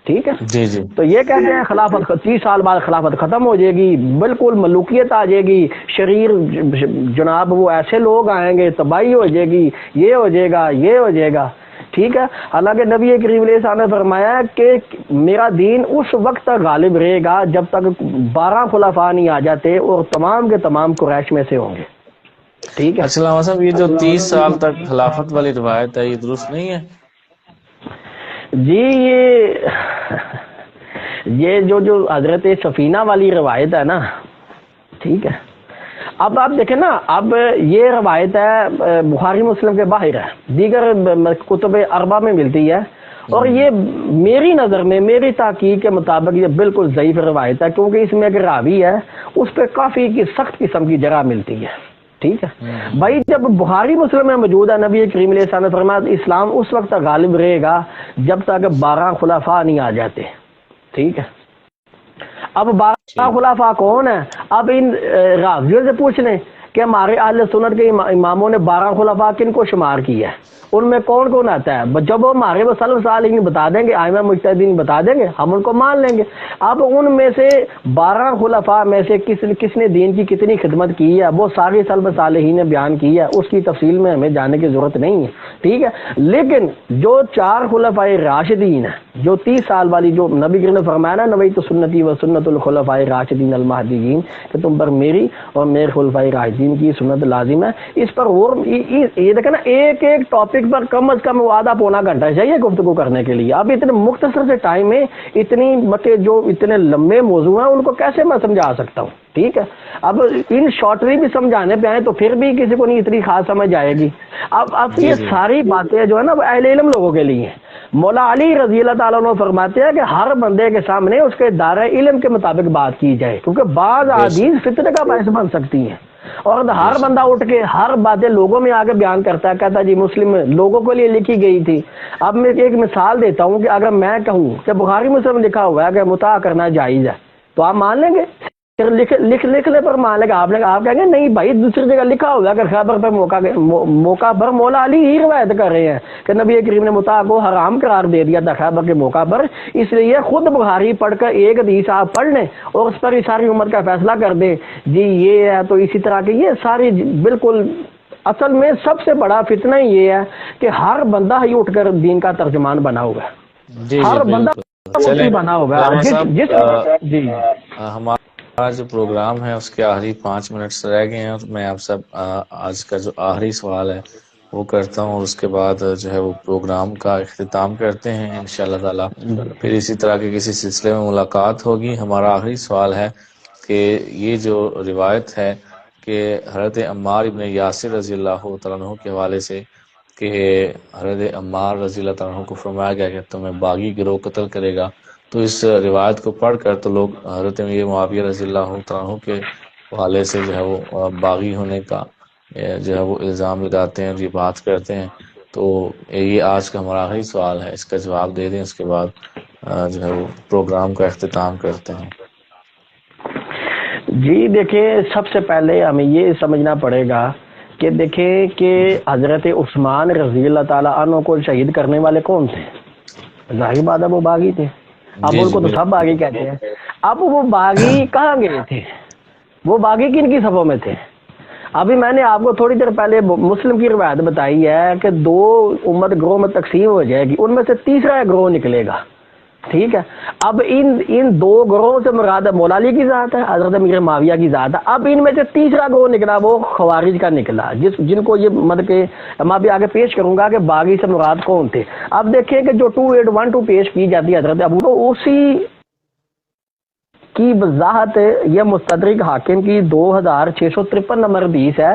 ٹھیک ہے، جی جی تو یہ کہتے ہیں خلافت 30 سال بعد خلافت ختم ہو جائے گی، بالکل ملوکیت آ جائے گی، شریر جناب وہ ایسے لوگ آئیں گے، تباہی ہو جائے گی، یہ ہو جائے گا، یہ ہو جائے گا. ٹھیک ہے، حالانکہ نبی کریم علیہ السلام نے فرمایا کہ میرا دین اس وقت تک غالب رہے گا جب تک 12 خلفاء نہیں آ جاتے اور تمام کے تمام قریش میں سے ہوں گے. ٹھیک ہے. اچھا علامہ صاحب، یہ جو 30 سال تک خلافت والی روایت ہے یہ درست نہیں ہے؟ جی یہ جو حضرت سفینہ والی روایت ہے نا، ٹھیک ہے، اب آپ دیکھیں نا، اب یہ روایت ہے بخاری مسلم کے باہر ہے، دیگر کتب اربع میں ملتی ہے، اور یہ میری نظر میں میری تحقیق کے مطابق یہ بالکل ضعیف روایت ہے، کیونکہ اس میں ایک راوی ہے اس پہ کافی سخت قسم کی جرح ملتی ہے. ٹھیک ہے بھائی، جب بخاری مسلم میں موجود ہے نبی کریم علیہ السلام نے فرمایا اسلام اس وقت تک غالب رہے گا جب تک 12 خلفاء نہیں آ جاتے. ٹھیک ہے، اب 12 ٹھیک. خلفاء کون ہیں؟ اب ان راویوں سے پوچھ لیں کہ ہمارے اہل سنت کے اماموں نے 12 خلفاء کن کو شمار کیا ہے، ان میں کون کون آتا ہے؟ جب وہ ہمارے سلف صالحین بتا دیں گے، ائمہ مجتہدین بتا دیں گے، ہم ان کو مان لیں گے. اب ان میں سے 12 خلفاء میں سے کس نے دین کی کتنی خدمت کی ہے وہ سارے سلف صالحین نے بیان کی ہے، اس کی تفصیل میں ہمیں جانے کی ضرورت نہیں ہے. ٹھیک ہے، لیکن جو 4 خلفاء راشدین ہیں، جو 30 سال والی، جو نبی کریم نے فرمایا نا نویت سنتی و سنت الخلفاء راشدین المہدیین، کہ تم پر میری اور میرے خلفاء راشدین کی سنت لازم ہے. اس پر اور یہ دیکھیں نا، ایک ایک ٹاپک پر کم از کم آدھا پونا گھنٹہ چاہیے گفتگو کرنے کے لیے. اب اتنے مختصر سے ٹائم میں اتنی جو اتنے لمبے موضوع ہیں ان کو کیسے میں سمجھا سکتا ہوں. ٹھیک ہے، اب ان شارٹری بھی سمجھانے پہ آئے تو پھر بھی کسی کو نہیں اتنی خاص سمجھ آئے گی. اب جی یہ جی ساری باتیں جو ہے نا اہل علم لوگوں کے لیے ہیں. مولا علی رضی اللہ تعالیٰ عنہ فرماتے ہیں کہ ہر بندے کے سامنے اس کے دائرہ علم کے مطابق بات کی جائے، کیونکہ بعض بے شک حدیث فتنہ کا باعث بن سکتی ہیں، اور بے ہر شک بندہ اٹھ کے ہر باتیں لوگوں میں آگے بیان کرتا ہے، کہتا ہے جی مسلم لوگوں کے لیے لکھی گئی تھی. اب میں ایک مثال دیتا ہوں کہ اگر میں کہوں کہ بخاری مسلم لکھا ہوا ہے کہ مطاع کرنا جائز ہے تو آپ مان لیں گے؟ پھر لکھنے پر مان لیں گے، آپ کہیں گے نہیں بھائی دوسری جگہ لکھا ہوا ہے کہ خیبر پر موقع پر مولا علی ہی روایت کر رہے ہیں کہ نبی کریم نے مطاع کو حرام قرار دے دیا تھا خیبر کے موقع پر، اس لیے خود بخاری پڑھ کر ایک حدیث آپ پڑھ لیں اور اس پر ہی ساری امت کا فیصلہ کر دیں جی یہ ہے. تو اسی طرح کے یہ ساری بالکل اصل میں سب سے بڑا فتنہ یہ ہے کہ ہر بندہ ہی اٹھ کر دین کا ترجمان بنا ہوگا، جی جی ہر بندہ بالکل. چلیں مفتی بنا ہوگا علامہ جس صاحب، جس جی ہمارا جو پروگرام ہے اس کے آخری 5 منٹ رہ گئے ہیں، اور میں آپ سب آج کا جو آخری سوال ہے وہ کرتا ہوں، اور اس کے بعد جو ہے وہ پروگرام کا اختتام کرتے ہیں انشاءاللہ تعالی. پھر اسی طرح کے کسی سلسلے میں ملاقات ہوگی. ہمارا آخری سوال ہے کہ یہ جو روایت ہے کہ حضرت عمار ابن یاسر رضی اللہ تعالیٰ عنہ کے حوالے سے کہ حضرت عمار رضی اللہ تعالیٰ عنہ کو فرمایا گیا کہ تمہیں باغی گروہ قتل کرے گا، تو اس روایت کو پڑھ کر تو لوگ حضرت امیر معاویہ رضی اللہ تعالیٰ عنہ کے حوالے سے جو ہے وہ باغی ہونے کا جو ہے وہ الزام لگاتے ہیں اور یہ بات کرتے ہیں. تو یہ آج کا ہمارا آخری سوال ہے، اس کا جواب دے دیں، اس کے بعد جو ہے وہ پروگرام کا اختتام کرتے ہیں. جی دیکھیں، سب سے پہلے ہمیں یہ سمجھنا پڑے گا کہ دیکھیں کہ حضرت عثمان رضی اللہ تعالیٰ عنہ کو شہید کرنے والے کون تھے؟ ظاہر بات ہے وہ باغی تھے. اب ان کو تو سب باغی کہتے ہیں. اب وہ باغی کہاں گئے تھے؟ وہ باغی کن کی صفوں میں تھے؟ ابھی میں نے آپ کو تھوڑی دیر پہلے مسلم کی روایت بتائی ہے کہ 2 امت گروہ میں تقسیم ہو جائے گی، ان میں سے تیسرا گروہ نکلے گا. ٹھیک ہے. اب ان 2 گروہوں سے مراد مولا علی کی ذات ہے، حضرت امیر معاویہ کی ذات ہے. اب ان میں سے تیسرا گروہ نکلا، وہ خوارج کا نکلا، جن کو یہ مطلب کہ میں ابھی آگے پیش کروں گا کہ باغی سے مراد کون تھے. اب دیکھیں کہ جو 2812 پیش کی جاتی ہے حضرت ابو، تو اسی کی وضاحت یہ مستدرک حاکم کی 2653 نمبر حدیث ہے،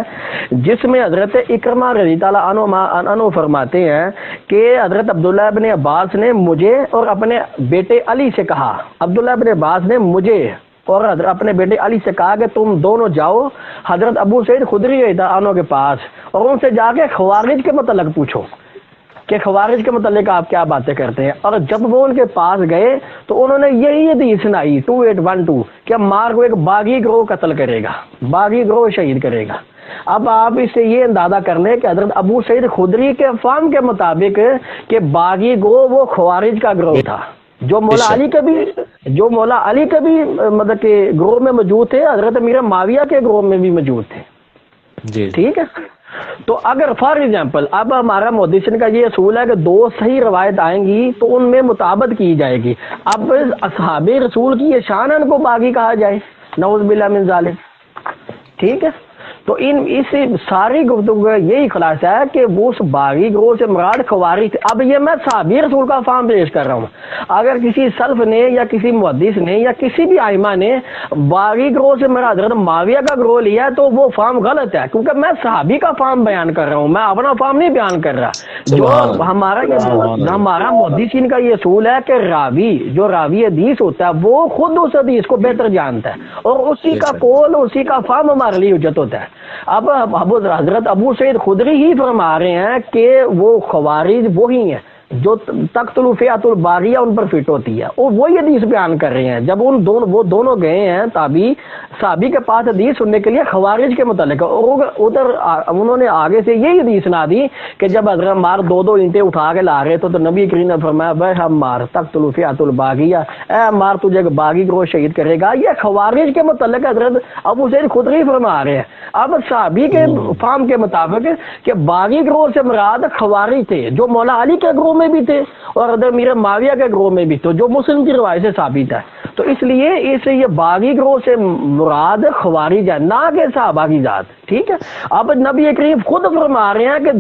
جس میں حضرت اکرمہ رضی اللہ عنہ فرماتے ہیں کہ حضرت عبداللہ ابن عباس نے مجھے اور اپنے بیٹے علی سے کہا، عبداللہ ابن عباس نے مجھے اور اپنے بیٹے علی سے کہا کہ تم دونوں جاؤ حضرت ابو سعید خدری رضی اللہ عنہ کے پاس اور ان سے جا کے خوارج کے متعلق پوچھو کہ خوارج کے متعلق آپ کیا باتیں کرتے ہیں. اور جب وہ ان کے پاس گئے تو انہوں نے یہی حدیث سنائی 2812 کہ مار کو ایک باغی گروہ قتل کرے گا، باغی گروہ شہید کرے گا. اب آپ اس سے یہ اندازہ کر لیں کہ حضرت ابو سعید خدری کے فہم کے مطابق کہ باغی گروہ وہ خوارج کا گروہ تھا، جو مولا علی کے بھی مطلب کہ گروہ میں موجود تھے، حضرت امیر معاویہ کے گروہ میں بھی موجود تھے. جی ٹھیک ہے. تو اگر فار ایگزامپل اب ہمارا محدثین کا یہ اصول ہے کہ 2 صحیح روایت آئیں گی تو ان میں مطابقت کی جائے گی. اب اصحاب رسول کی یہ شان ان کو باغی کہا جائے، نعوذ باللہ من ذالک. ٹھیک ہے. تو اس ساری گفتگو کا یہی خلاصہ ہے کہ وہ اس باغی گروہ سے مراد خوارج تھے. اب یہ میں صحابی رسول کا فہم پیش کر رہا ہوں. اگر کسی سلف نے یا کسی محدث نے یا کسی بھی ائمہ نے باغی گروہ سے مراد حضرت معاویہ کا گروہ لیا تو وہ فہم غلط ہے، کیونکہ میں صحابی کا فہم بیان کر رہا ہوں، میں اپنا فہم نہیں بیان کر رہا. جو ہمارا محدثین کا یہ اصول ہے کہ جو راوی حدیث ہوتا ہے وہ خود اس حدیث کو بہتر جانتا ہے اور اسی کا قول اسی کا فہم ہمارے لیے حجت ہوتا ہے. اب حضرت ابو سعید خدری ہی فرما رہے ہیں کہ وہ خوارج وہی ہیں جو تقتل فئۃ الباغیہ ان پر فٹ ہوتی ہے، اور وہی حدیث بیان کر رہے ہیں. جب وہ دونوں گئے ہیں صحابی کے پاس حدیث سننے کے لیے خوارج کے متعلق، اور ادھر انہوں نے آگے سے یہی حدیث سنا دی کہ جب حضرت عمار 2 اینٹیں اٹھا کے لا رہے تو نبی کریم نے فرمایا بھائی عمار تقتل فئۃ الباغیہ، اے عمار تجھے باغی گروہ شہید کرے گا. یہ خوارج کے متعلق حضرت ابو سعید خدری فرما رہے ہیں. اب صحابی کے فہم کے مطابق کہ باغی گروہ سے مراد خوارج تھے جو مولا علی کے گروہ میں بھی تھے اور حضرت امیر معاویہ کے گروہ میں بھی تھے، جو مسلم کی روایت سے ثابت ہے. تو اس لیے یہ باغی گروہ سے مراد خوارج ہے، نہ کہ صحابہ کی ذات. ٹھیک ہے. اب نبی کریم خود فرما رہے ہیں کہ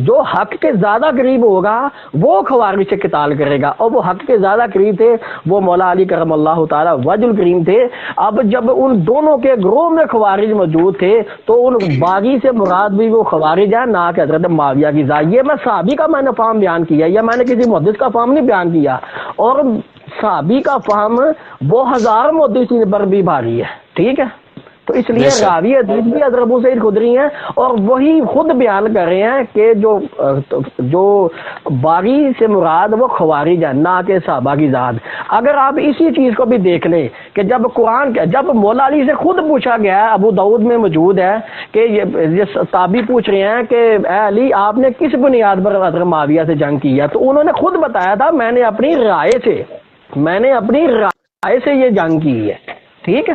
جو حق کے زیادہ قریب ہوگا وہ خوارج سے قتال کرے گا، اور وہ حق کے زیادہ قریب تھے وہ مولا علی کرم اللہ تعالی وجہ الکریم تھے. اب جب ان دونوں کے گروہ میں خوارج موجود تھے تو ان باغی سے مراد بھی وہ خوارج ہے، نہ کہ حضرت معاویہ کی ذات. یہ میں صحابی کا میں نے فہم بیان کیا، یا میں نے کسی محدث کا فہم نہیں بیان کیا، اور صحابی کا فہم وہ 1000 محدثین پر بھی بھاری ہے. ٹھیک ہے. تو اس لیے راوی حدیث بھی حضرت ابو سعید خدری ہیں اور وہی خود بیان کر رہے ہیں کہ جو باغی سے مراد وہ خوارج ہے، نہ کہ صحابہ کی ذات. اگر آپ اسی چیز کو بھی دیکھ لیں کہ جب مولا علی سے خود پوچھا گیا ہے، ابو داؤد میں موجود ہے کہ یہ تابعی پوچھ رہے ہیں کہ اے علی آپ نے کس بنیاد پر حضرت معاویہ سے جنگ کی ہے، تو انہوں نے خود بتایا تھا میں نے اپنی رائے سے یہ جنگ کی ہے. ٹھیک ہے.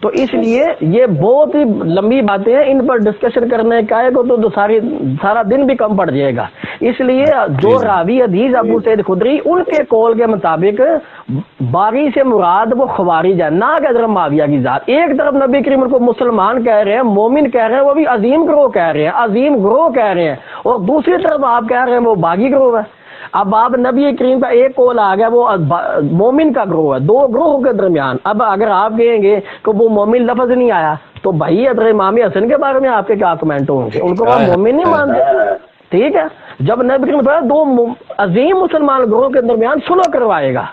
تو اس لیے یہ بہت ہی لمبی باتیں ہیں، ان پر ڈسکشن کرنے کا ہے تو سارا دن بھی کم پڑ جائے گا. اس لیے جو راوی حدیث ابو سعید خدری ان کے قول کے مطابق باغی سے مراد وہ خوارج ہے، نہ کہ حضرت معاویہ کی ذات. ایک طرف نبی کریم ان کو مسلمان کہہ رہے ہیں، مومن کہہ رہے ہیں، وہ بھی عظیم گروہ کہہ رہے ہیں، اور دوسری طرف آپ کہہ رہے ہیں وہ باغی گروہ ہے. اب آپ نبی کریم کا ایک قول آ گیا وہ مومن کا گروہ ہے، 2 گروہوں کے درمیان. اب اگر آپ کہیں گے کہ وہ مومن لفظ نہیں آیا تو بھائی حضرت امام حسن کے بارے میں آپ کے کیا کمنٹ ہوں گے؟ ان کو آپ مومن نہیں مانتے. ٹھیک ہے. جب نبی کریم 2 عظیم مسلمان گروہوں کے درمیان صلح کروائے گا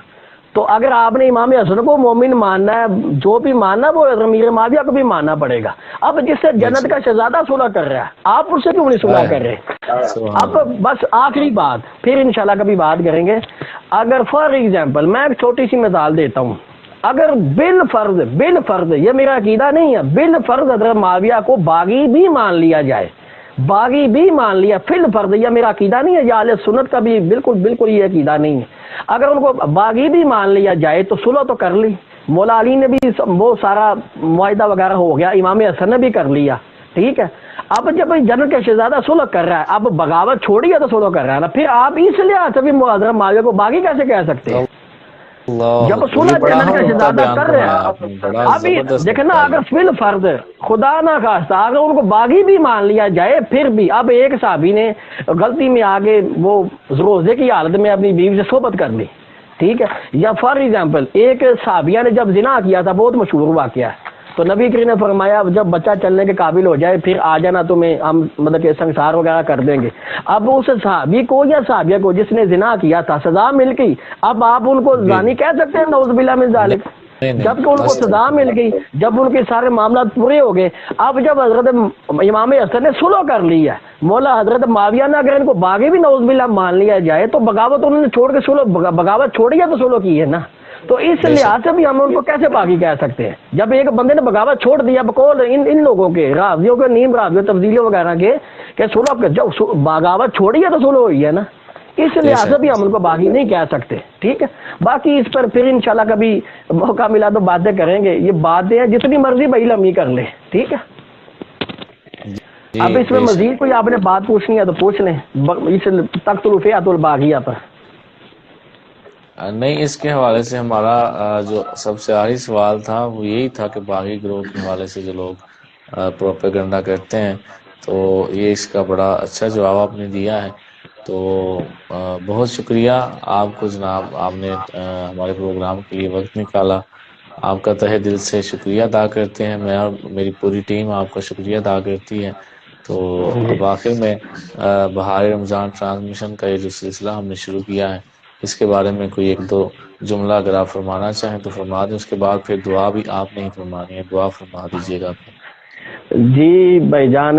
تو اگر آپ نے امام حسن کو مومن ماننا ہے، جو بھی ماننا وہ امیر معاویہ کو بھی ماننا پڑے گا. اب جس سے جنت کا شہزادہ صلح کر رہا ہے آپ اس سے کیوں نہیں صلح کر رہے؟ اب بس آخری بات، پھر انشاءاللہ کبھی بات کریں گے. اگر فار ایگزامپل میں ایک چھوٹی سی مثال دیتا ہوں، اگر بالفرض یہ میرا عقیدہ نہیں ہے، بالفرض حضرت معاویہ کو باغی بھی مان لیا جائے، باغی بھی مان لیا فی الفرض، یہ میرا عقیدہ نہیں ہے، یہ اہل سنت کا بھی بالکل یہ عقیدہ نہیں ہے، اگر ان کو باغی بھی مان لیا جائے تو صلح تو کر لی، مولا علی نے بھی وہ سارا معاہدہ وغیرہ ہو گیا، امام حسن نے بھی کر لیا، ٹھیک ہے۔ اب جب جنرل کا شہزادہ صلح کر رہا ہے، اب بغاوت چھوڑی ہے تو صلح کر رہا ہے نا، پھر آپ اس لحاظ سے بھی حضرت معاویہ کو باغی کیسے کہہ سکتے ہیں؟ اللہ جب یہ صلح بڑا جنرل اہم کا نقطہ شہزادہ بیان کر رہے فرمایا آپ نے، ہیں، بڑا اب زبردست دیکھنا نقطہ اگر یہ۔ فی الفرض خدا نہ خواستہ اگر ان کو باغی بھی مان لیا جائے، پھر بھی اب ایک صحابی نے غلطی میں آگے وہ روزے کی حالت میں اپنی بیوی سے صحبت کر لی، ٹھیک ہے، یا فار ایگزامپل ایک صحابیہ نے جب زنا کیا تھا، بہت مشہور واقعہ ہے، تو نبی کریم نے فرمایا جب بچہ چلنے کے قابل ہو جائے پھر آ جانا، تمہیں ہم مطلب کہ سنسار وغیرہ کر دیں گے۔ اب اس صحابی کو یا صحابیہ کو جس نے زنا کیا تھا سزا مل گئی، اب آپ ان کو جی زانی جی، کہہ سکتے ہیں؟ نعوذ باللہ من ذالک۔ نہیں نہیں جب کہ ان کو مست سزا مل گئی، جب ان کے سارے معاملات پورے ہو گئے، اب جب حضرت امام حسن نے صلح کر لی ہے، مولا حضرت معاویہ نے اگر ان کو باغی بھی نعوذ باللہ مان لیا جائے تو بغاوت انہوں نے چھوڑ کے صلح، بغاوت چھوڑی ہے تو صلح کی ہے نا، تو اس بے شک لحاظ سے بھی ہم ان کو کیسے باغی کہہ سکتے ہیں؟ جب ایک بندے نے بغاوت چھوڑ دیا بقول ان لوگوں کے راویوں کے، نیم راویوں تبدیلیوں وغیرہ کے، کہ صلح جب بغاوت چھوڑی ہے تو صلح ہوئی ہے نا، اس بے لحاظ سے شک بھی ہم ان کو باغی نہیں کہہ سکتے، ٹھیک ہے۔ باقی اس پر پھر انشاءاللہ کبھی موقع ملا تو باتیں کریں گے، یہ باتیں ہیں جتنی مرضی بھائی لمبی کر لیں، ٹھیک ہے۔ جی اب اس میں بے شک۔ مزید کوئی آپ نے بات پوچھنی ہے تو پوچھ لیں، اس تخت الفیات الباغیہ پر۔ نہیں، اس کے حوالے سے ہمارا جو سب سے آخری سوال تھا وہ یہی تھا کہ باغی گروہ کے حوالے سے جو لوگ پروپیگنڈا کرتے ہیں، تو یہ اس کا بڑا اچھا جواب آپ نے دیا ہے، تو بہت شکریہ آپ کو جناب، آپ نے ہمارے پروگرام کے لیے وقت نکالا، آپ کا تہہ دل سے شکریہ ادا کرتے ہیں، میں اور میری پوری ٹیم آپ کا شکریہ ادا کرتی ہے۔ تو اب آخر میں بہار رمضان ٹرانسمیشن کا یہ جو سلسلہ ہم نے شروع کیا ہے، اس کے بارے میں کوئی ایک دو جملہ اگر آپ فرمانا چاہیں تو فرما دیں، اس کے بعد پھر دعا بھی آپ نہیں فرمانی ہے، دعا فرما دیجیے گا پھر۔ جی بھائی جان،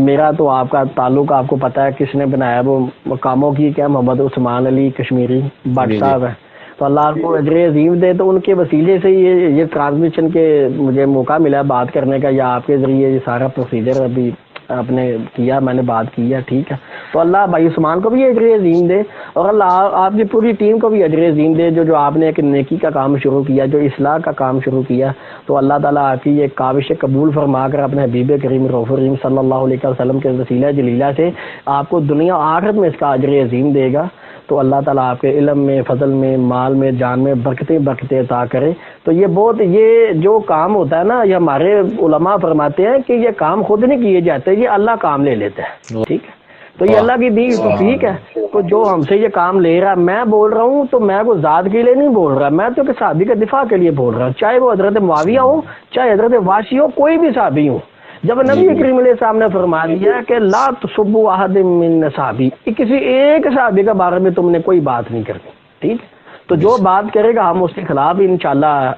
میرا تو آپ کا تعلق آپ کو پتہ ہے کس نے بنایا، وہ مقاموں کی کیا محمد عثمان علی کشمیری بٹ جی جی صاحب ہے، تو اللہ آپ کو اجر عظیم دے، تو ان کے وسیلے سے یہ ٹرانسمیشن کے مجھے موقع ملا بات کرنے کا، یا آپ کے ذریعے یہ سارا پروسیجر ابھی آپ نے کیا، میں نے بات کی ہے، ٹھیک ہے، تو اللہ بھائی عثمان کو بھی اجر عظیم دے، اور اللہ آپ کی پوری ٹیم کو بھی اجر عظیم دے، جو آپ نے ایک نیکی کا کام شروع کیا، جو اصلاح کا کام شروع کیا، تو اللہ تعالیٰ آپ کی یہ کاوش قبول فرما کر اپنے حبیب کریم رؤوف الرحیم صلی اللہ علیہ وسلم کے وسیلہ جلیلہ سے آپ کو دنیا آخرت میں اس کا اجر عظیم دے گا، تو اللہ تعالیٰ آپ کے علم میں، فضل میں، مال میں، جان میں برکتیں عطا کرے۔ تو یہ جو کام ہوتا ہے نا، یہ ہمارے علماء فرماتے ہیں کہ یہ کام خود نہیں کیے جاتے، یہ اللہ کام لے لیتا ہے، ٹھیک ہے، تو یہ واہ، اللہ کی دی سبحان توفیق ہے۔ اللہ۔ تو جو ہم سے یہ کام لے رہا، میں بول رہا ہوں تو میں کوئی ذات کے لیے نہیں بول رہا، میں تو کہ صحابی کا دفاع کے لیے بول رہا ہوں، چاہے وہ حضرت معاویہ ہو، چاہے حضرت واشی ہو، کوئی بھی صحابی ہو۔ جب جی نبی جی کریم علیہ السلام نے فرما دیا کہ لا تسبوا احد من صحابی، کسی ایک صحابی کے بارے میں تم نے کوئی بات نہیں کرنی، ٹھیک، تو بے جو شک، بات کرے گا ہم اس کے خلاف انشاءاللہ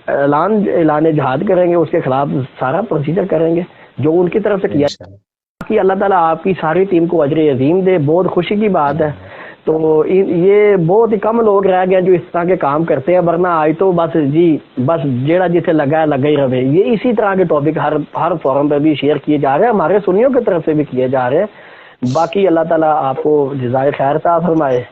اعلان جہاد کریں گے، اس کے خلاف سارا پروسیجر کریں گے جو ان کی طرف سے کیا انشاءاللہ۔ کہ اللہ تعالیٰ آپ کی ساری ٹیم کو اجر عظیم دے، بہت خوشی کی بات ہے۔ تو یہ بہت ہی کم لوگ رہ گئے جو اس طرح کے کام کرتے ہیں، ورنہ آج تو بس جیڑا جسے لگا ہے لگا ہی رہے، یہ اسی طرح کے ٹاپک ہر فورم پہ بھی شیئر کیے جا رہے ہیں، ہمارے سنیوں کی طرف سے بھی کیے جا رہے ہیں۔ باقی اللہ تعالیٰ آپ کو جزائے خیر عطا فرمائے،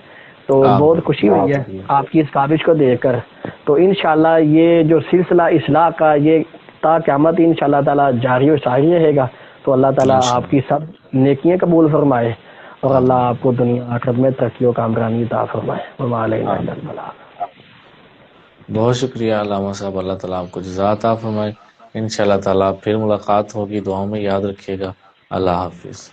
تو بہت آمین، خوشی ہوئی ہے شکریہ۔ آپ کی اس کاوش کو دیکھ کر، تو انشاءاللہ یہ جو سلسلہ اصلاح کا یہ تا قیامت انشاءاللہ تعالیٰ جاری و ساری رہے گا، تو اللہ تعالیٰ آپ کی انشاءاللہ، سب نیکیاں قبول فرمائے، اور اللہ آمین۔ آپ کو دنیا آخرت میں ترقی و کامرانی عطا فرمائے، وما علینا الا آمین، البلاغ۔ بہت شکریہ علامہ صاحب، اللہ تعالیٰ آپ کو جزا عطا فرمائے، انشاءاللہ تعالیٰ پھر ملاقات ہوگی، دعاؤں میں یاد رکھیے گا، اللہ حافظ۔